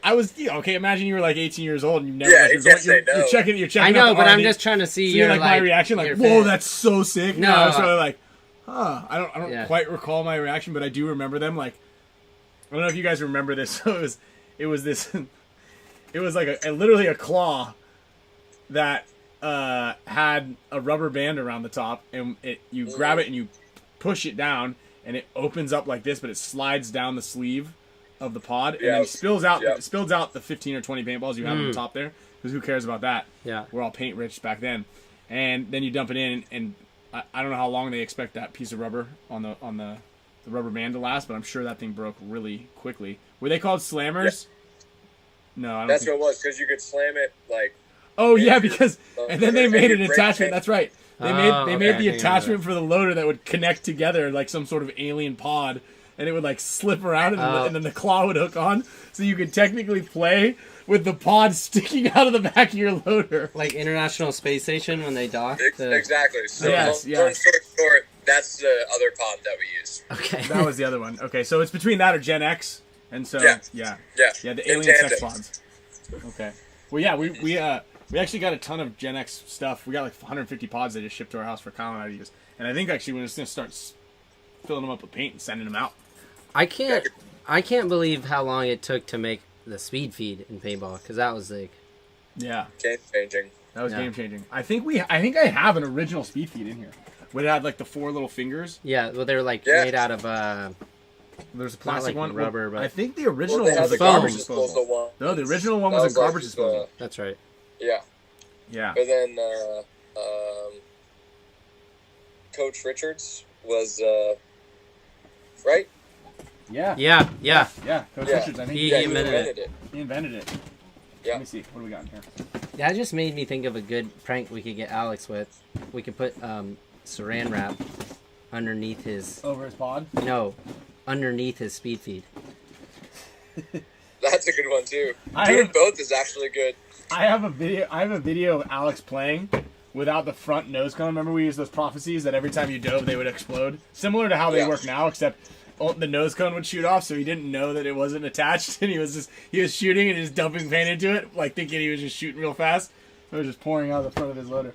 I was, okay, imagine you were like 18 years old and you never, Yeah, like, you can't say no. you're checking I know, out the but I'm RD. just trying to see So your, like, my reaction, like, your whoa, fan. that's so sick. No, I was sort of like, I don't Yeah. quite recall my reaction, but I do remember them. Like, I don't know if you guys remember this. So it was this, it was like literally a claw that had a rubber band around the top, and you grab it and you push it down, and it opens up like this, but it slides down the sleeve of the pod, and then spills out the 15 or 20 paintballs you have on the top there, because who cares about that? Yeah, we're all paint rich back then. And then you dump it in, and I don't know how long they expect that piece of rubber on the rubber band to last, but I'm sure that thing broke really quickly. Were they called slammers? Yeah. No, I don't. That's what it was, because you could slam it like. Oh yeah, because and then they made an attachment. It. That's right. They made the attachment for the loader that would connect together like some sort of alien pod, and it would like slip around, and then the claw would hook on, so you could technically play with the pod sticking out of the back of your loader, like International Space Station when they dock. Exactly. So yes. Long story short, that's the other pod that we use. Okay, that was the other one. Okay, so it's between that or Gen X, and so yeah, the alien sex pods. Okay, well yeah, we actually got a ton of Gen X stuff. We got like 150 pods that just shipped to our house for Kyle and I to use. And I think actually we're just gonna start filling them up with paint and sending them out. I can't believe how long it took to make the speed feed in paintball, because that was like game changing. That was game changing. I think I have an original speed feed in here. Where it had like the 4 little fingers. Yeah, well they were like made out of there's a plastic like one. rubber, but I think the original one was a foam. garbage disposal. One. No, the original one was a garbage disposal. That's right. Yeah. Yeah. But then Coach Richards was right? Yeah. Coach Richards, I think he invented it. He invented it. Yeah. Let me see. What do we got in here? That just made me think of a good prank we could get Alex with. We could put saran wrap underneath his... Over his pod? No, underneath his speed feed. That's a good one too. Doing both is actually good. I have a video of Alex playing without the front nose cone. Remember we used those prophecies that every time you dove they would explode? Similar to how they work now, except the nose cone would shoot off, so he didn't know that it wasn't attached, and he was shooting and just dumping paint into it, like thinking he was just shooting real fast. It was just pouring out of the front of his loader.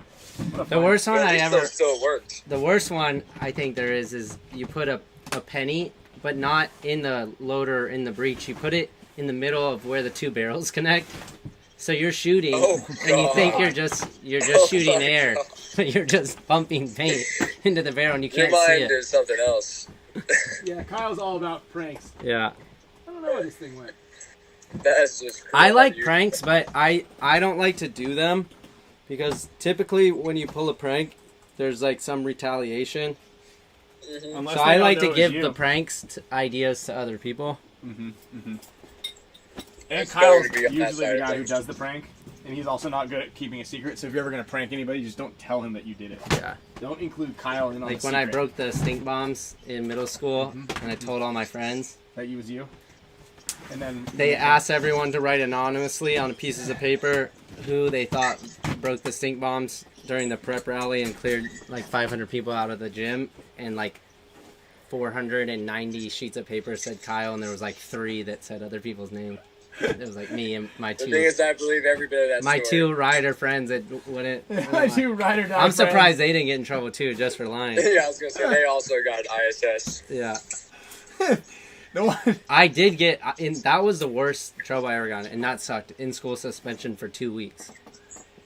The worst one I ever... Still worked. The worst one I think there is you put a penny, but not in the loader in the breech. You put it in the middle of where the 2 barrels connect. So you're shooting, and you think you're just shooting air, but you're just pumping paint into the barrel, and you can't see it. Your mind is something else. Yeah, Kyle's all about pranks. Yeah. I don't know where this thing went. That's just crazy. I like pranks, but I don't like to do them, because typically when you pull a prank, there's like some retaliation. Mm-hmm. So I like to give the pranks ideas to other people. Mm-hmm. Mm-hmm. And Kyle's usually the guy who does the prank, and he's also not good at keeping a secret. So if you're ever going to prank anybody, just don't tell him that you did it. Yeah. Don't include Kyle in on the Like when I broke the stink bombs in middle school, and I told all my friends. That you was you? And then... They asked everyone to write anonymously on pieces of paper who they thought broke the stink bombs during the prep rally and cleared like 500 people out of the gym, and like 490 sheets of paper said Kyle, and there was like 3 that said other people's name. It was like me and my 2. The thing is, I believe every bit of that my story. 2 rider friends that wouldn't. My 2 rider I'm surprised they didn't get in trouble too, just for lying. Yeah, I was gonna say they also got ISS. Yeah. No one. I did get that was the worst trouble I ever got, and that sucked. In school suspension for 2 weeks.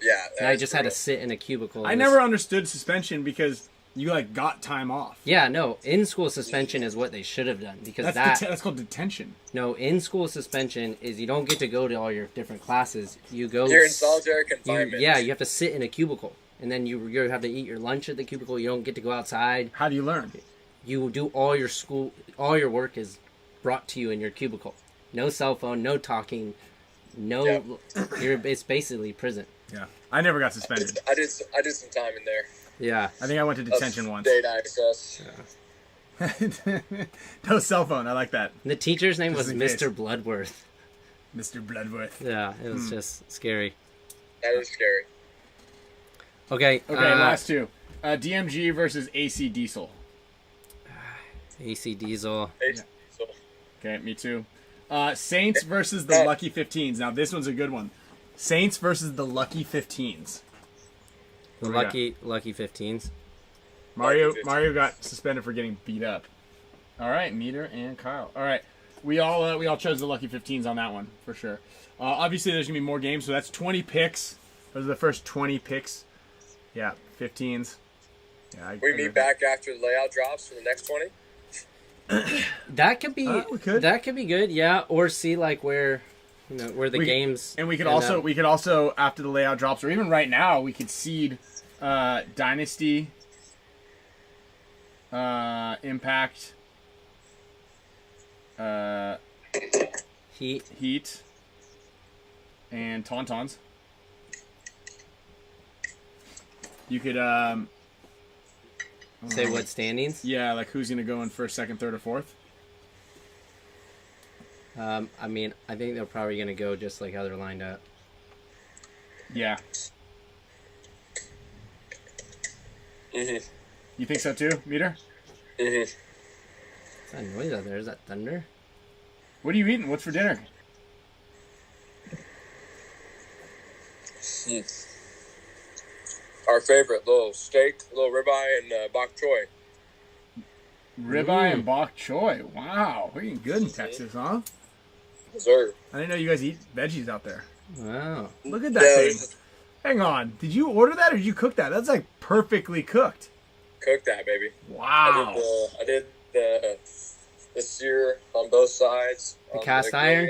Yeah. And I just had to sit in a cubicle. I never understood suspension because you like got time off. Yeah, no. In school suspension is what they should have done, because that's called detention. No, in school suspension is you don't get to go to all your different classes. You're in solitary confinement. You have to sit in a cubicle, and then you have to eat your lunch at the cubicle. You don't get to go outside. How do you learn? You do all your work is brought to you in your cubicle. No cell phone, no talking, no. It's basically prison. Yeah, I never got suspended. I did some time in there. Yeah, I think I went to detention once. State ISS. Yeah. No cell phone. I like that. The teacher's name was Mr. Bloodworth. Mr. Bloodworth. Yeah, it was just scary. That is scary. Okay. Last 2. DMG versus AC Diesel. AC Diesel. AC Diesel. Okay, me too. Saints versus the Lucky 15s. Now this one's a good one. Saints versus the Lucky 15s. The lucky 15s. Mario got suspended for getting beat up. All right, Meter and Kyle. All right, we all chose the Lucky 15s on that one for sure. Obviously, there's gonna be more games, so that's 20 picks. Those are the first 20 picks. Yeah, 15s. Yeah, we meet back after the layout drops for the next 20. That could be we could. That could be good, yeah. Or see like where the games. And we could also after the layout drops, or even right now, we could seed Dynasty, Impact, Heat, and Tauntauns. You could say what standings? Yeah, like who's gonna go in first, second, third, or fourth? I mean, I think they're probably gonna go just like how they're lined up. Yeah. Mhm. You think so too, Meter? Mhm. What's that noise out there? Is that thunder? What are you eating? What's for dinner? Our favorite little steak, little ribeye, and bok choy. Ribeye and bok choy. Wow, we're eating good in Texas, huh? Sir. I didn't know you guys eat veggies out there. Wow. Look at that thing. Hang on. Did you order that or did you cook that? That's like perfectly cooked. Cook that, baby. Wow. I did the sear on both sides. The cast iron?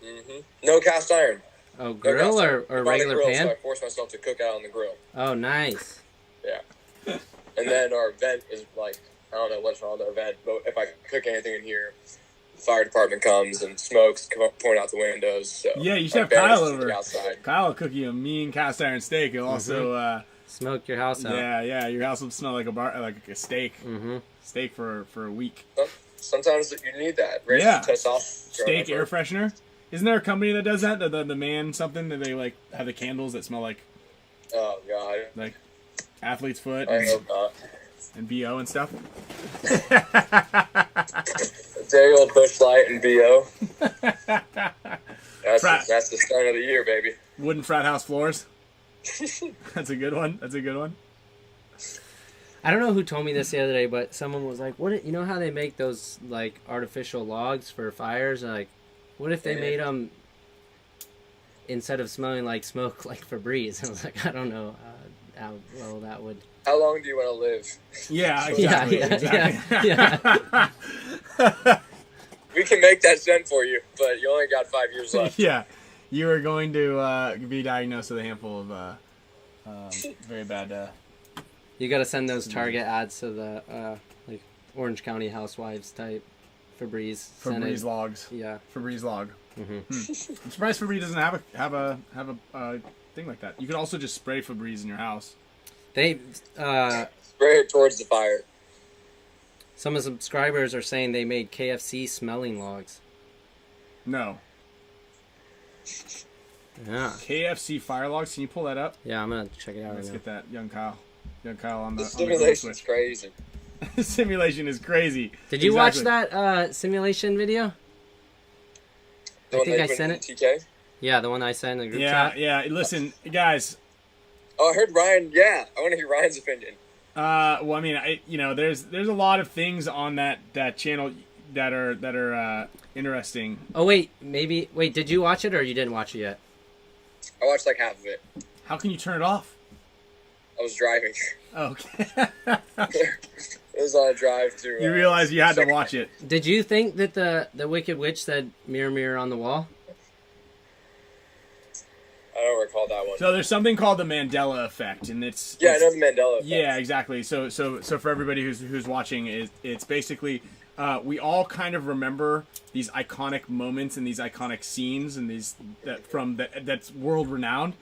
Mm-hmm. No cast iron. Oh, grill or regular grill, pan? So I forced myself to cook out on the grill. Oh, nice. Yeah. And then our vent is like, I don't know what's wrong with our vent, but if I cook anything in here, the fire department comes and smokes point out the windows. So yeah, you should have Kyle over. Kyle will cook you a mean cast iron steak. He'll also smoke your house out. Yeah, your house will smell like a steak. Mm-hmm. Steak for a week. Sometimes you need that. Steak air freshener. Isn't there a company that does that? The man something that they like have the candles that smell like. Oh God. Like athlete's foot. I hope not. And BO and stuff. Day old Bush Light and BO. That's the start of the year, baby. Wooden frat house floors. That's a good one. I don't know who told me this the other day, but someone was like, "What? You know how they make those like artificial logs for fires? Like, what if they made them instead of smelling like smoke, like Febreze?" I was like, I don't know how well that would. How long do you want to live? Yeah, exactly. Yeah. We can make that scent for you, but you only got 5 years left. Yeah, you are going to be diagnosed with a handful of very bad. You got to send those Target ads to the like Orange County Housewives type Febreze logs. Yeah, Febreze log. Mm-hmm. I'm surprised Febreze doesn't have a thing like that. You could also just spray Febreze in your house. They spray it towards the fire. Some of the subscribers are saying they made KFC smelling logs. No. Yeah. KFC fire logs. Can you pull that up? Yeah, I'm gonna check it out. Let's get that, young Kyle on the simulation's crazy. Simulation is crazy. Did you watch that simulation video? I think I sent it. TK? Yeah, the one I sent in the group chat. Yeah. Listen, guys. Oh, I heard Ryan. Yeah, I want to hear Ryan's opinion. Well, I mean, there's a lot of things on that channel that are interesting. Oh wait, did you watch it or you didn't watch it yet? I watched like half of it. How can you turn it off? I was driving. Okay. It was on a drive to. You realized you had to watch it. Did you think that the Wicked Witch said "Mirror, mirror on the wall"? I don't recall that one. So there's something called the Mandela effect, and it's I know the Mandela effect. Yeah, exactly. So for everybody who's watching, it's basically we all kind of remember these iconic moments and these iconic scenes and that's world renowned,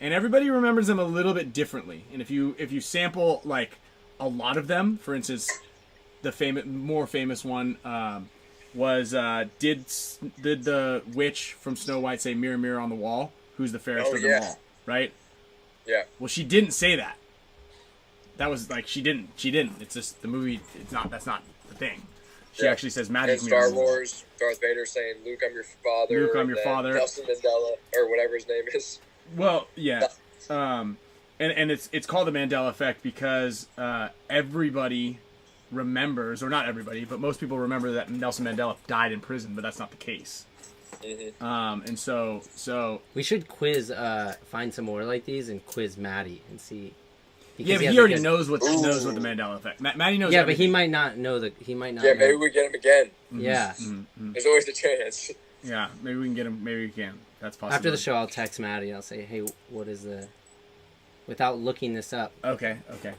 and everybody remembers them a little bit differently. And if you sample like a lot of them, for instance, the more famous one was did the witch from Snow White say "Mirror, mirror on the wall, who's the fairest of them all," right? Yeah. Well, she didn't say that. That was like she didn't. It's just the movie. That's not the thing. She actually says Maddie. In Star Wars, Darth Vader saying, "Luke, I'm your father." Luke, I'm your father. Nelson Mandela, or whatever his name is. Well, yeah. And it's called the Mandela effect because everybody remembers, or not everybody, but most people remember that Nelson Mandela died in prison, but that's not the case. Mm-hmm. And so we should find some more like these and quiz Maddie and see. Yeah, but he already knows what the Mandela effect. Maddie knows. Yeah, everything. but he might not know He might not. Yeah, know. maybe we get him again. Yeah. There's always a chance. Yeah, maybe we can get him. Maybe we can. That's possible. After the show, I'll text Maddie. I'll say, "Hey, what is the?" Without looking this up. Okay.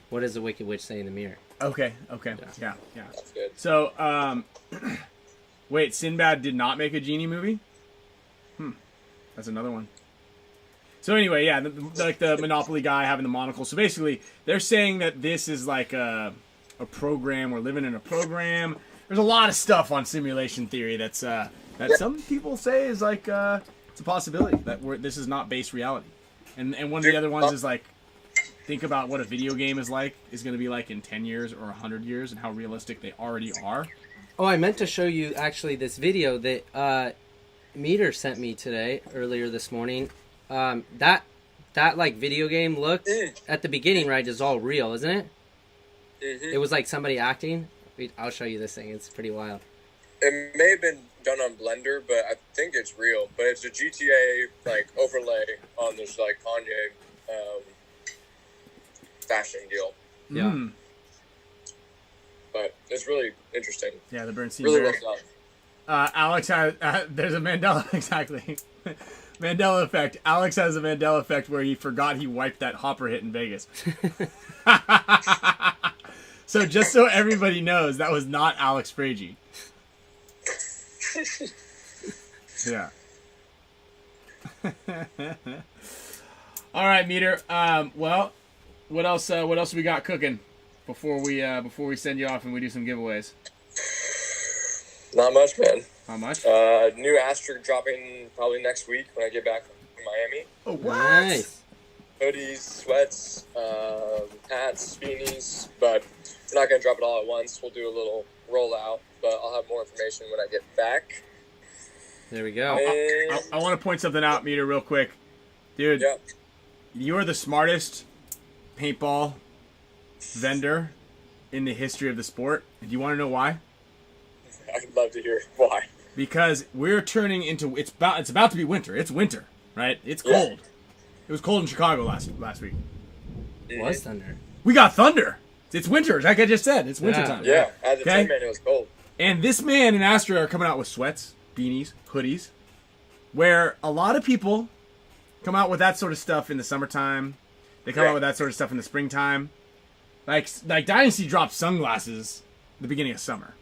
What does the Wicked Witch say in the mirror? Okay. Yeah. That's good. So, wait, Sinbad did not make a genie movie? That's another one. So anyway, yeah, like the Monopoly guy having the monocle. So basically, they're saying that this is like a program. We're living in a program. There's a lot of stuff on simulation theory that some people say is like it's a possibility that this is not base reality. And one of the other ones is like, think about what a video game is going to be like in 10 years or 100 years and how realistic they already are. Oh, I meant to show you actually this video that Meter sent me earlier this morning. That like video game look at the beginning, right, is all real, isn't it? Mm-hmm. It was like somebody acting. I'll show you this thing. It's pretty wild. It may have been done on Blender, but I think it's real. But it's a GTA like overlay on this like Kanye fashion deal. Yeah. But it's really interesting. Yeah, the Bernstein really Bear. well done. Alex has there's a Mandela exactly. Mandela effect. Alex has a Mandela effect where he forgot he wiped that hopper hit in Vegas. So just so everybody knows, that was not Alex Fragy. Yeah. All right, Meter. Well, what else? What else we got cooking before we send you off and we do some giveaways? Not much, man. How much? New asterisk dropping probably next week when I get back from Miami. Oh, what? Nice. Hoodies, sweats, hats, beanies, but we're not going to drop it all at once. We'll do a little rollout, but I'll have more information when I get back. There we go. I want to point something out, Meter, real quick. Dude, Yeah. you are the smartest paintball vendor in the history of the sport. Do you want to know why? I'd love to hear why. Because we're turning into it's about to be winter. It's winter, right? It's cold. Yeah. It was cold in Chicago last week. It was thunder. We got thunder. It's winter, like I just said. It's winter time. Yeah, at the Okay? time, man, it was cold. And this man and Astra are coming out with sweats, beanies, hoodies, where a lot of people come out with that sort of stuff in the summertime. They come out with that sort of stuff in the springtime. Like Dynasty dropped sunglasses at the beginning of summer.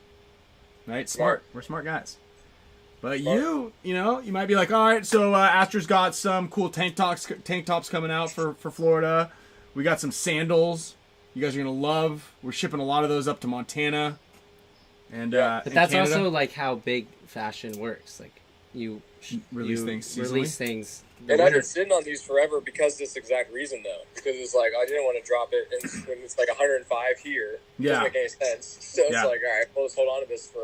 Right? Smart. We're smart guys. But you might be like, all right, so Astra's got some cool tank tops coming out for Florida. We got some sandals. You guys are going to love. We're shipping a lot of those up to Montana. And But that's Canada. also like how big fashion works. Like you Release things seasonally? Release things. And I've been sitting on these forever because of this exact reason, though. Because it's like, I didn't want to drop it when it's like 105 here. Yeah. Doesn't make any sense. So it's like, all right, we'll just hold on to this for,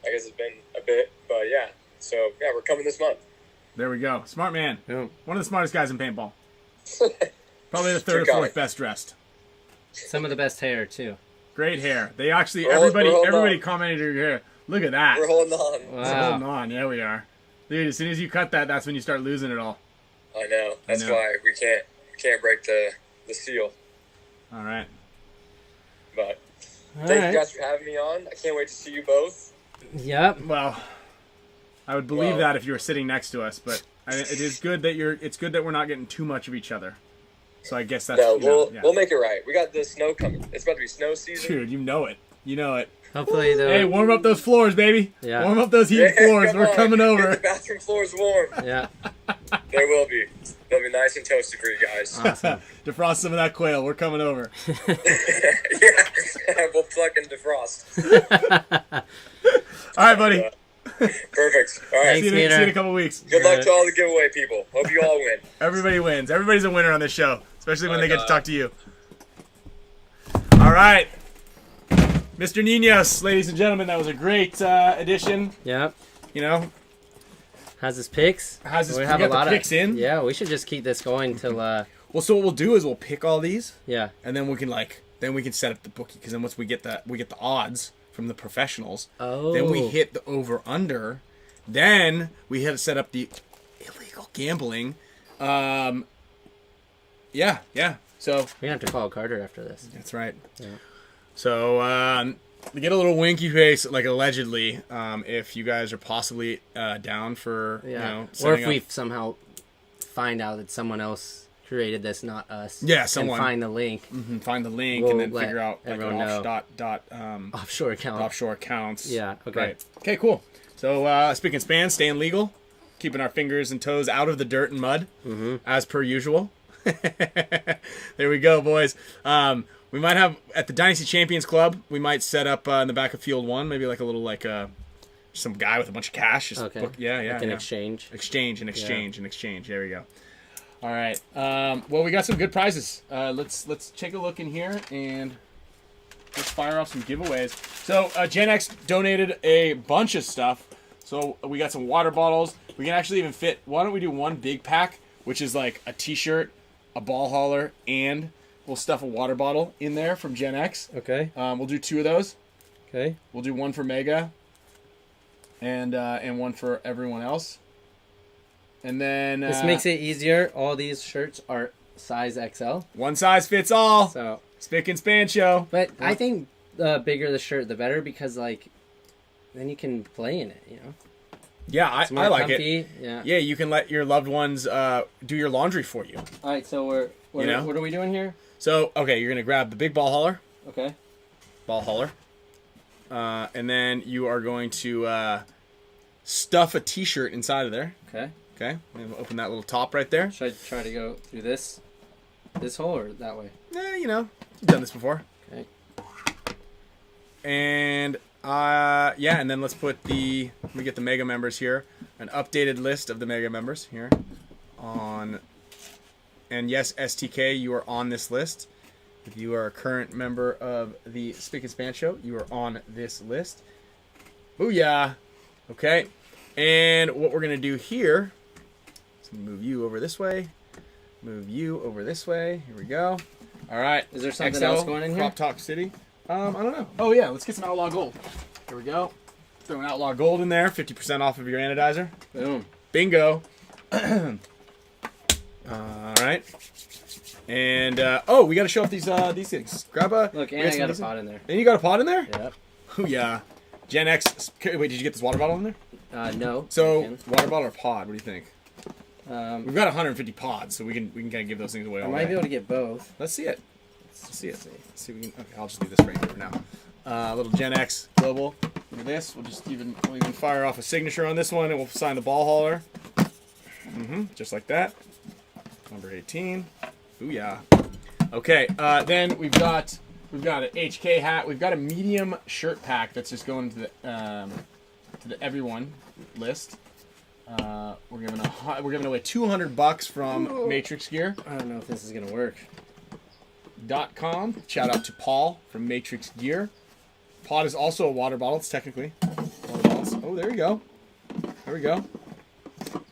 I guess it's been a bit. But yeah. So, yeah, we're coming this month. There we go. Smart man. Yeah. One of the smartest guys in paintball. Probably the third or fourth best dressed. Some of the best hair too. Great hair. They actually, We're everybody holding on. commented on your hair. Look at that. We're holding on. We're Wow. holding on. Yeah, we are. Dude, as soon as you cut that, that's when you start losing it all. I know. That's I know. why we can't break the seal. All right. But All thank right. you guys for having me on. I can't wait to see you both. Yep. Well, I would believe that if you were sitting next to us, but it is good that it's good that we're not getting too much of each other. So I guess that's No, yeah. we'll make it right. We got the snow coming. It's about to be snow season. Dude, you know it. You know it. Hopefully though. Hey, warm up those floors, baby. Yeah. Warm up those heated floors. come We're on. coming Get over. the bathroom floors warm. Yeah. There will be. They'll be nice and toasty for you guys. Awesome. Defrost some of that quail. We're coming over. Yeah, we'll fucking defrost. All right, buddy. Perfect. All right. Thanks, See you Peter. in a couple weeks. Good luck to all the giveaway people. Hope you all win. Everybody wins. Everybody's a winner on this show, especially when Oh, they get to God. talk to you. All right. Mr. Ninos, ladies and gentlemen, that was a great addition. Yep. You know, Has his picks. we have a lot of picks in. Yeah, we should just keep this going till. Well, so what we'll do is we'll pick all these. Yeah. And then we can set up the bookie, because then once we get the odds from the professionals, then we hit the over under, then we had to set up the illegal gambling. Yeah. So we have to call Carter after this. that's right. Yeah. So we get a little winky face, like allegedly, if you guys are possibly down for Or setting if we up. somehow find out that someone else created this, not us. Yeah, someone. And find the link. Find the link We'll and then let figure out like everyone know. Offshore account. offshore accounts. Yeah. Okay. Right. Okay, cool. So, Spick and Span, staying legal, keeping our fingers and toes out of the dirt and mud, as per usual. There we go, boys. We might have, at the Dynasty Champions Club, we might set up in the back of Field 1, maybe like a little, some guy with a bunch of cash. Just Okay. book, yeah. Exchange. Exchange. There we go. All right. Well, we got some good prizes. Let's take a look in here and let's fire off some giveaways. So Gen X donated a bunch of stuff. So we got some water bottles. We can actually even fit. Why don't we do one big pack, which is like a T-shirt, a ball hauler, and we'll stuff a water bottle in there from Gen X. Okay. We'll do 2 of those. Okay. We'll do one for Mega, and one for everyone else. And then This makes it easier. All these shirts are size XL. one size fits all. So, Spick and Span Show. but I think the bigger the shirt, the better, because then you can play in it. Yeah, It's more I like comfy. it. Yeah. Yeah, you can let your loved ones do your laundry for you. All right. So what are we doing here? So, okay, you're gonna grab the big ball hauler, Okay. and then you are going to stuff a T-shirt inside of there. Okay. Okay, we'll open that little top right there. Should I try to go through this hole or that way? You've done this before. Okay. And and then let me get the Mega members here. An updated list of the Mega members here on. And yes, STK, you are on this list. If you are a current member of the Spick and Span Show, you are on this list. Booyah! Okay, and what we're gonna do here is move you over this way. Move you over this way. Here we go. All right. Is there something XL, else going in here? Crop Talk City. I don't know. Oh yeah, let's get some Outlaw Gold. Here we go. Throw an Outlaw Gold in there. 50% off of your anodizer. Boom. Bingo. All right. And we got to show off these things. Grab a Look, and I got a pot in there. And you got a pot in there? Yep. Oh yeah. Gen X. Wait, did you get this water bottle in there? No. So water bottle or pod? What do you think? I We've got 150 pods, so we can kind of give those things away. All might be able to get both. Let's see it. Let's see if we can. Okay, I'll just do this right here for now. A little Gen X global. Look at this. We'll even fire off a signature on this one, and we'll sign the ball hauler. Just like that. Number 18. Booyah. Okay. Then we've got an HK hat. We've got a medium shirt pack that's just going to the everyone list. We're giving away $200 from Matrix Gear. I don't know if this is gonna work. .com. Shout out to Paul from Matrix Gear. Pod is also a water bottle. It's technically water bottles. Oh, there you go. There we go.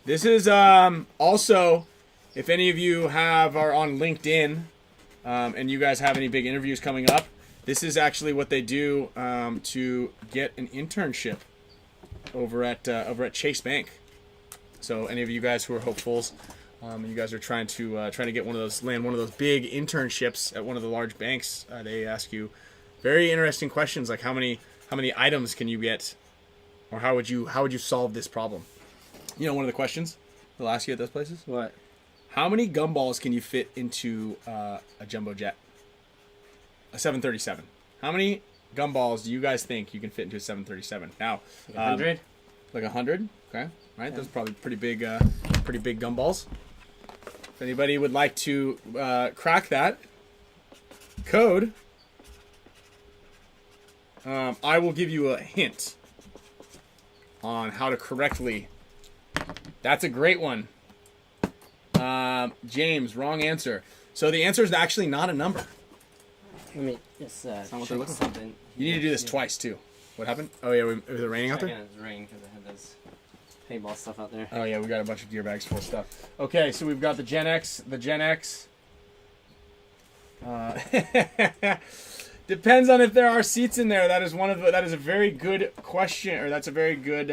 This is also, if any of you are on LinkedIn, and you guys have any big interviews coming up, this is actually what they do to get an internship over at Chase Bank. So any of you guys who are hopefuls, and you guys are trying to get land one of those big internships at one of the large banks, they ask you very interesting questions like how many items can you get, or how would you solve this problem? You know, one of the questions they'll ask you at those places. What? How many gumballs can you fit into a jumbo jet? A 737. How many gumballs do you guys think you can fit into a 737? Now, 100. Like 100. Okay, right. Those are probably pretty big gumballs. If anybody would like to crack that code, I will give you a hint on how to correctly. That's a great one. James, wrong answer. So the answer is actually not a number. Let me just not what they're check looking for. something. You need to do this twice too. What happened? Oh yeah, was it raining out there? It's raining because I had those paintball stuff out there. Oh yeah, we got a bunch of gear bags full of stuff. Okay, so we've got the Gen X. The Gen X. Depends on if there are seats in there. That is that is a very good question, or that's a very good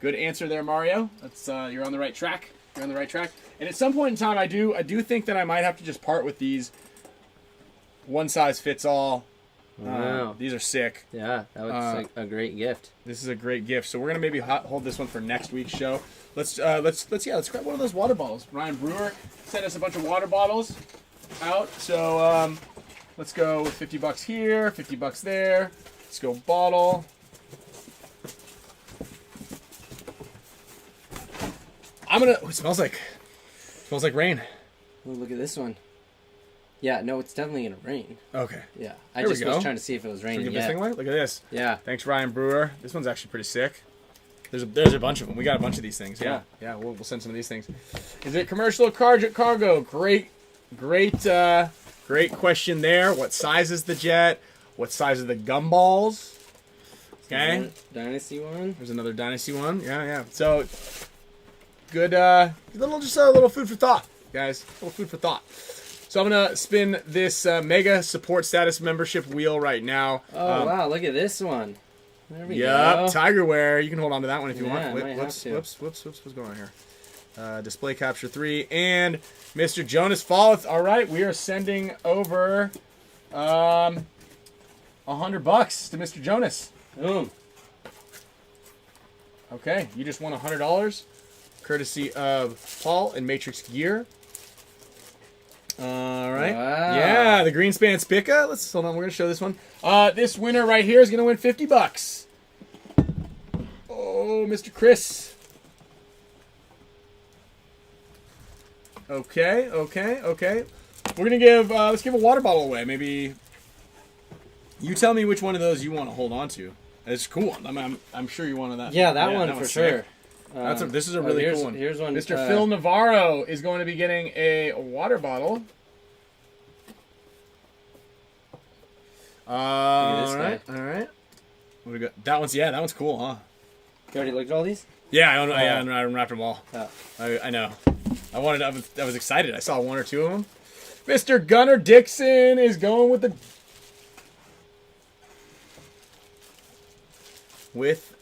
good answer there, Mario. That's you're on the right track. You're on the right track. And at some point in time, I do think that I might have to just part with these one size fits all. Wow. These are sick. Yeah, that was a great gift. This is a great gift. So we're gonna maybe hold this one for next week's show. Let's grab one of those water bottles. Ryan Brewer sent us a bunch of water bottles out. So let's go with $50 here, $50 there. Let's go bottle. It smells like rain. Oh, look at this one. Yeah, no, it's definitely gonna rain. Okay. Yeah, I There we just was go. trying to see if it was Should we raining. give this thing away? Look at this. Yeah. Thanks, Ryan Brewer. This one's actually pretty sick. There's a bunch of them. We got a bunch of these things. Yeah. We'll send some of these things. Is it commercial or cargo? Great question there. What size is the jet? What size are the gumballs? Okay. Dynasty one. There's another Dynasty one. Yeah. So good. Little food for thought, guys. A little food for thought. So I'm gonna spin this mega support status membership wheel right now. Oh wow! Look at this one. There we Yep, go. Tiger Wear. You can hold on to that one if you Yeah, I want. might have to. Whoops. What's going on here? Display capture 3 and Mr. Jonas Falleth. All right, we are sending over $100 to Mr. Jonas. Boom. Okay, you just won $100, courtesy of Paul and Matrix Gear. All right. Wow. Yeah, the Greenspan Spicka. Let's hold on. We're gonna show this one. This winner right here is gonna win $50. Oh, Mr. Chris. Okay. We're gonna give. Let's give a water bottle away. Maybe. You tell me which one of those you want to hold on to. It's cool. I'm sure you wanted that. Yeah, that one for one's sure. sick. This is a really cool one. Here's one. Mr. Phil Navarro is going to be getting a water bottle. All right. What do we got? That one's cool, huh? You already looked at all these? Yeah, I unwrapped them all. Oh. I know. I was excited. I saw one or two of them. Mr. Gunnar Dixon is going with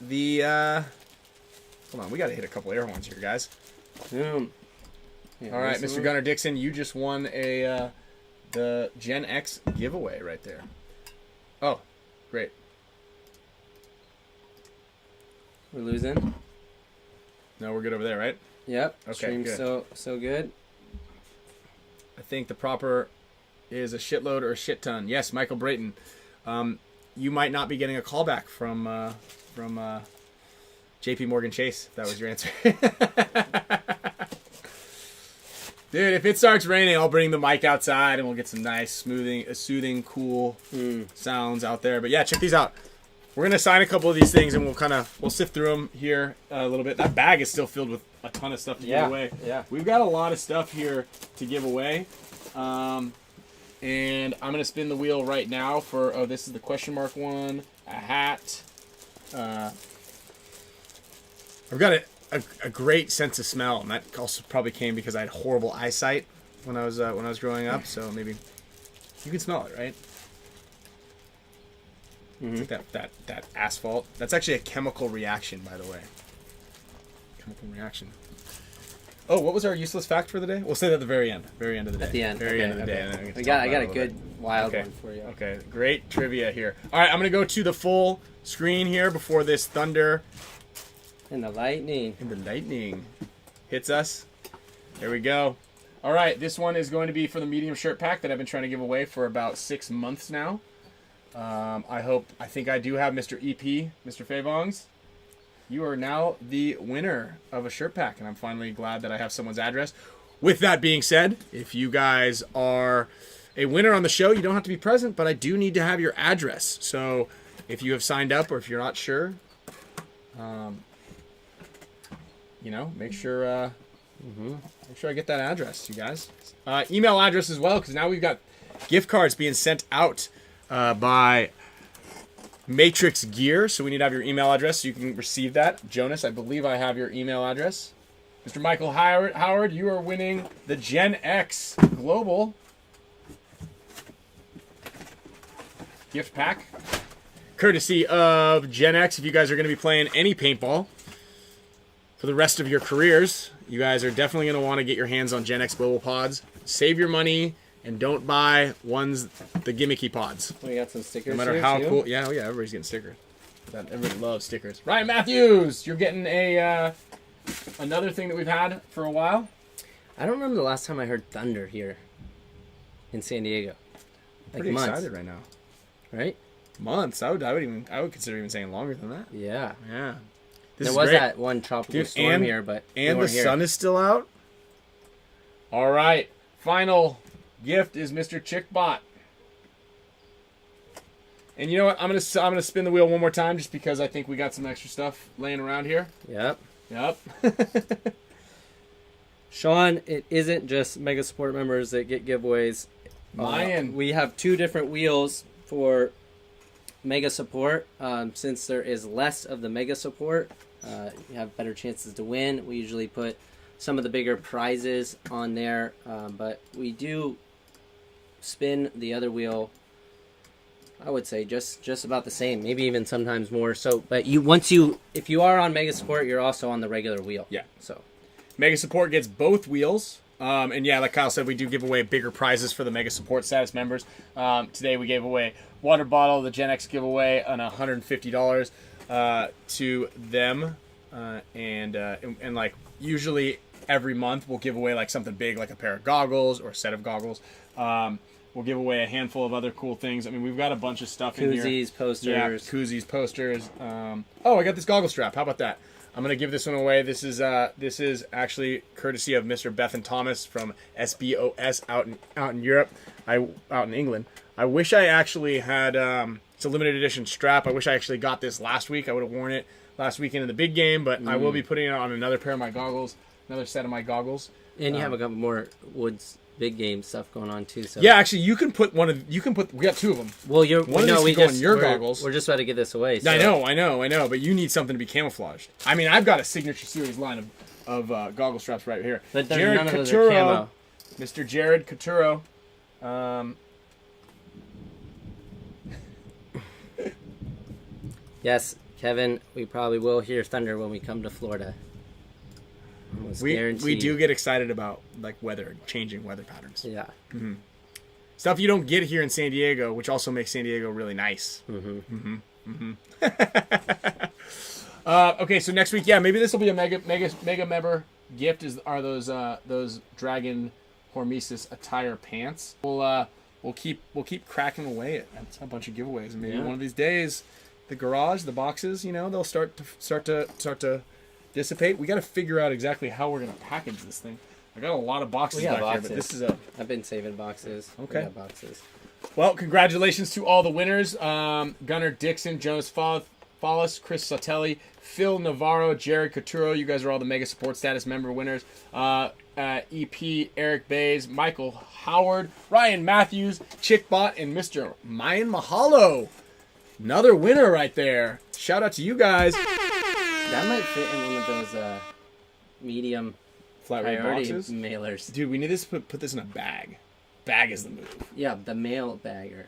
the hold on, we got to hit a couple air horns here, guys. Boom. All right, Mr. Gunnar Dixon, you just won the Gen X giveaway right there. Oh, great. We're losing. No, we're good over there, right? Yep. Okay, Stream's good. so good. I think the proper is a shitload or a shit ton. Yes, Michael Brayton. You might not be getting a callback from JP Morgan Chase, if that was your answer. Dude, if it starts raining, I'll bring the mic outside and we'll get some nice, soothing, cool sounds out there. But yeah, check these out. We're gonna sign a couple of these things and we'll sift through them here a little bit. That bag is still filled with a ton of stuff to give away. Yeah. We've got a lot of stuff here to give away. And I'm gonna spin the wheel right now for this is the question mark one, a hat. I've got a great sense of smell, and that also probably came because I had horrible eyesight when I was growing up. So maybe you can smell it, right? It's like that asphalt. That's actually a chemical reaction, by the way. Chemical reaction. Oh, what was our useless fact for the day? We'll say that at the very end. Very end of the day. At the end. Very end of the day. Okay. And then we get to I talk got about a it little good bit. wild Okay. one for you. Okay, great trivia here. All right, I'm going to go to the full screen here before this thunder And the lightning. and the lightning hits us. There we go. All right, this one is going to be for the medium shirt pack that I've been trying to give away for about 6 months now. I think I do have Mr. EP, Mr. Favongs. You are now the winner of a shirt pack, and I'm finally glad that I have someone's address. With that being said, if you guys are a winner on the show, you don't have to be present, but I do need to have your address. So if you have signed up or if you're not sure, make sure I get that address, you guys. Email address as well, because now we've got gift cards being sent out by Matrix Gear. So we need to have your email address so you can receive that. Jonas, I believe I have your email address. Mr. Michael Howard, you are winning the Gen X Global gift pack, courtesy of Gen X. If you guys are going to be playing any paintball for the rest of your careers, you guys are definitely going to want to get your hands on Gen X Global pods. Save your money and don't buy the gimmicky pods. We got some stickers. No matter how cool. Yeah, everybody's getting stickers. Everybody loves stickers. Ryan Matthews, you're getting another thing that we've had for a while. I don't remember the last time I heard thunder here in San Diego. Pretty excited right now. Right? Months. I would consider even saying longer than that. Yeah. Yeah. There was that one tropical storm here, but the sun is still out. All right. Final gift is Mr. Chickbot. And you know what? I'm gonna spin the wheel one more time just because I think we got some extra stuff laying around here. Yep. Yep. Sean, it isn't just Mega Support members that get giveaways. We have 2 different wheels for Mega Support. Since there is less of the Mega Support, you have better chances to win. We usually put some of the bigger prizes on there, but we do spin the other wheel, I would say just about the same, maybe even sometimes more. So, but if you are on Mega Support, you're also on the regular wheel. Yeah. So Mega Support gets both wheels. And yeah, like Kyle said, we do give away bigger prizes for the Mega Support status members. Today we gave away water bottle, the Gen X giveaway, and $150 to them. And like usually every month we'll give away like something big, like a pair of goggles or a set of goggles. We'll give away a handful of other cool things. I mean, we've got a bunch of stuff in here. Koozies, posters. Yeah, koozies, posters. I got this goggle strap. How about that? I'm gonna give this one away. This is actually courtesy of Mr. Bethan Thomas from SBOS out in Europe. Out in England. I wish I actually had. It's a limited edition strap. I wish I actually got this last week. I would have worn it last weekend in the big game, but I will be putting it on another pair of my goggles, another set of my goggles. And you have a couple more Woods big game stuff going on too. So yeah, actually, you can put one of. We got 2 of them. Well, we go on your goggles. We're just about to give this away. So. I know. But you need something to be camouflaged. I mean, I've got a signature series line of goggle straps right here. But Jared Couture, Mr. Jared Couture. Yes, Kevin. We probably will hear thunder when we come to Florida. We do get excited about like changing weather patterns. Yeah. Mm-hmm. Stuff you don't get here in San Diego, which also makes San Diego really nice. Mm-hmm. Mm-hmm. Mm-hmm. Okay, so next week, maybe this will be a mega member gift. Are those Dragon Hormesis attire pants? We'll keep cracking away at a bunch of giveaways, and maybe one of these days, the garage, the boxes, they'll start to dissipate. We got to figure out exactly how we're gonna package this thing. I got a lot of boxes back here, but this is I've been saving boxes. Okay. We got boxes. Well, congratulations to all the winners: Gunnar Dixon, Jonas Follis, Chris Sotelli, Phil Navarro, Jared Couture. You guys are all the Mega Support Status member winners. EP Eric Bays, Michael Howard, Ryan Matthews, Chickbot, and Mr. Mayan Mahalo. Another winner right there. Shout out to you guys. That might fit in one of those medium flat rate priority boxes. Mailers. Dude, we need to put this in a bag. Bag is the move. Yeah, the mail bag.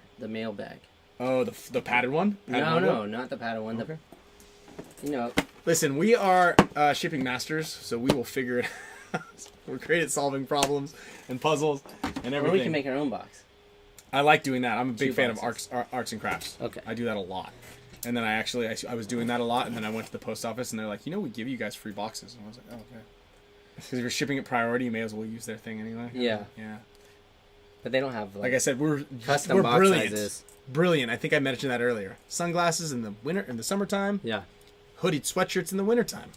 Oh, the padded one? No, not the padded one. Okay. Listen, we are shipping masters, so we will figure it out. We're great at solving problems and puzzles and everything. Or we can make our own box. I like doing that. I'm a big fan of arts and crafts. Okay. I do that a lot. And then I was doing that a lot, and then I went to the post office, and they're like, we give you guys free boxes. And I was like, oh, okay. Because if you're shipping it priority, you may as well use their thing anyway. Yeah. Yeah. But they don't have, like I said, we're box brilliant. Sizes. Brilliant. I think I mentioned that earlier. Sunglasses in the summertime. Yeah. Hoodied sweatshirts in the wintertime.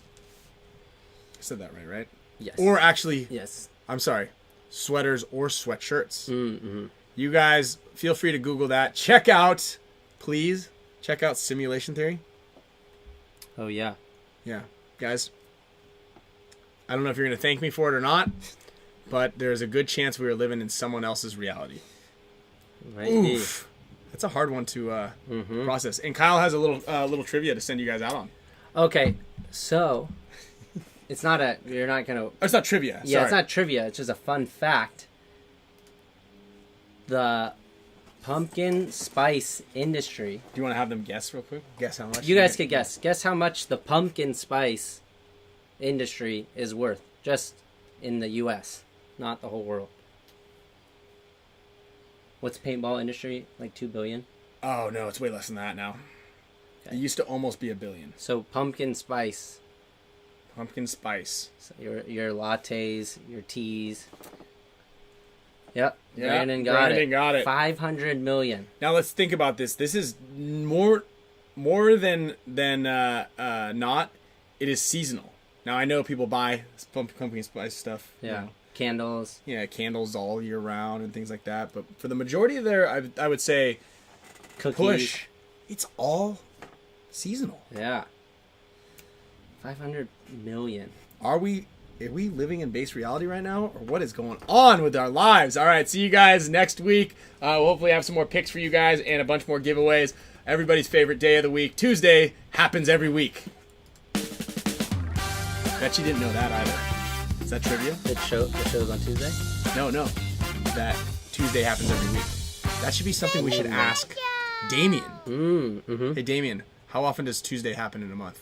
I said that right? Yes. Or actually, yes. I'm sorry, sweaters or sweatshirts. Mm-hmm. You guys, feel free to Google that. Check out Simulation Theory. Oh, yeah. Yeah. Guys, I don't know if you're going to thank me for it or not, but there's a good chance we are living in someone else's reality. Might be. Oof. That's a hard one to process. And Kyle has a little trivia to send you guys out on. Okay, so it's not a. You're not gonna. Oh, it's not trivia. Yeah, Sorry. it's not trivia. It's just a fun fact. The pumpkin spice industry. Do you want to have them guess real quick? Guess how much? You guys could guess. Guess how much the pumpkin spice industry is worth, just in the U.S., not the whole world. What's the paintball industry? Like $2 billion? Oh, no, it's way less than that now. Okay. It used to almost be $1 billion. So pumpkin spice. Pumpkin spice. So your lattes, your teas. Yep. Yeah, Brandon got it. 500 million. Now let's think about this. This is more than not. It is seasonal. Now I know people buy pumpkin spice stuff. Yeah. You know. Candles. Yeah, candles all year round and things like that. But for the majority of I would say Cookies. push. It's all seasonal. Yeah. 500 million. Are we living in base reality right now, or what is going on with our lives? All right, see you guys next week. We'll hopefully have some more picks for you guys and a bunch more giveaways. Everybody's favorite day of the week, Tuesday, happens every week. Bet you didn't know that either. Is that trivia? The show's on Tuesday? No. That Tuesday happens every week. That should be something we should ask Damien. Mm-hmm. Hey, Damien, how often does Tuesday happen in a month?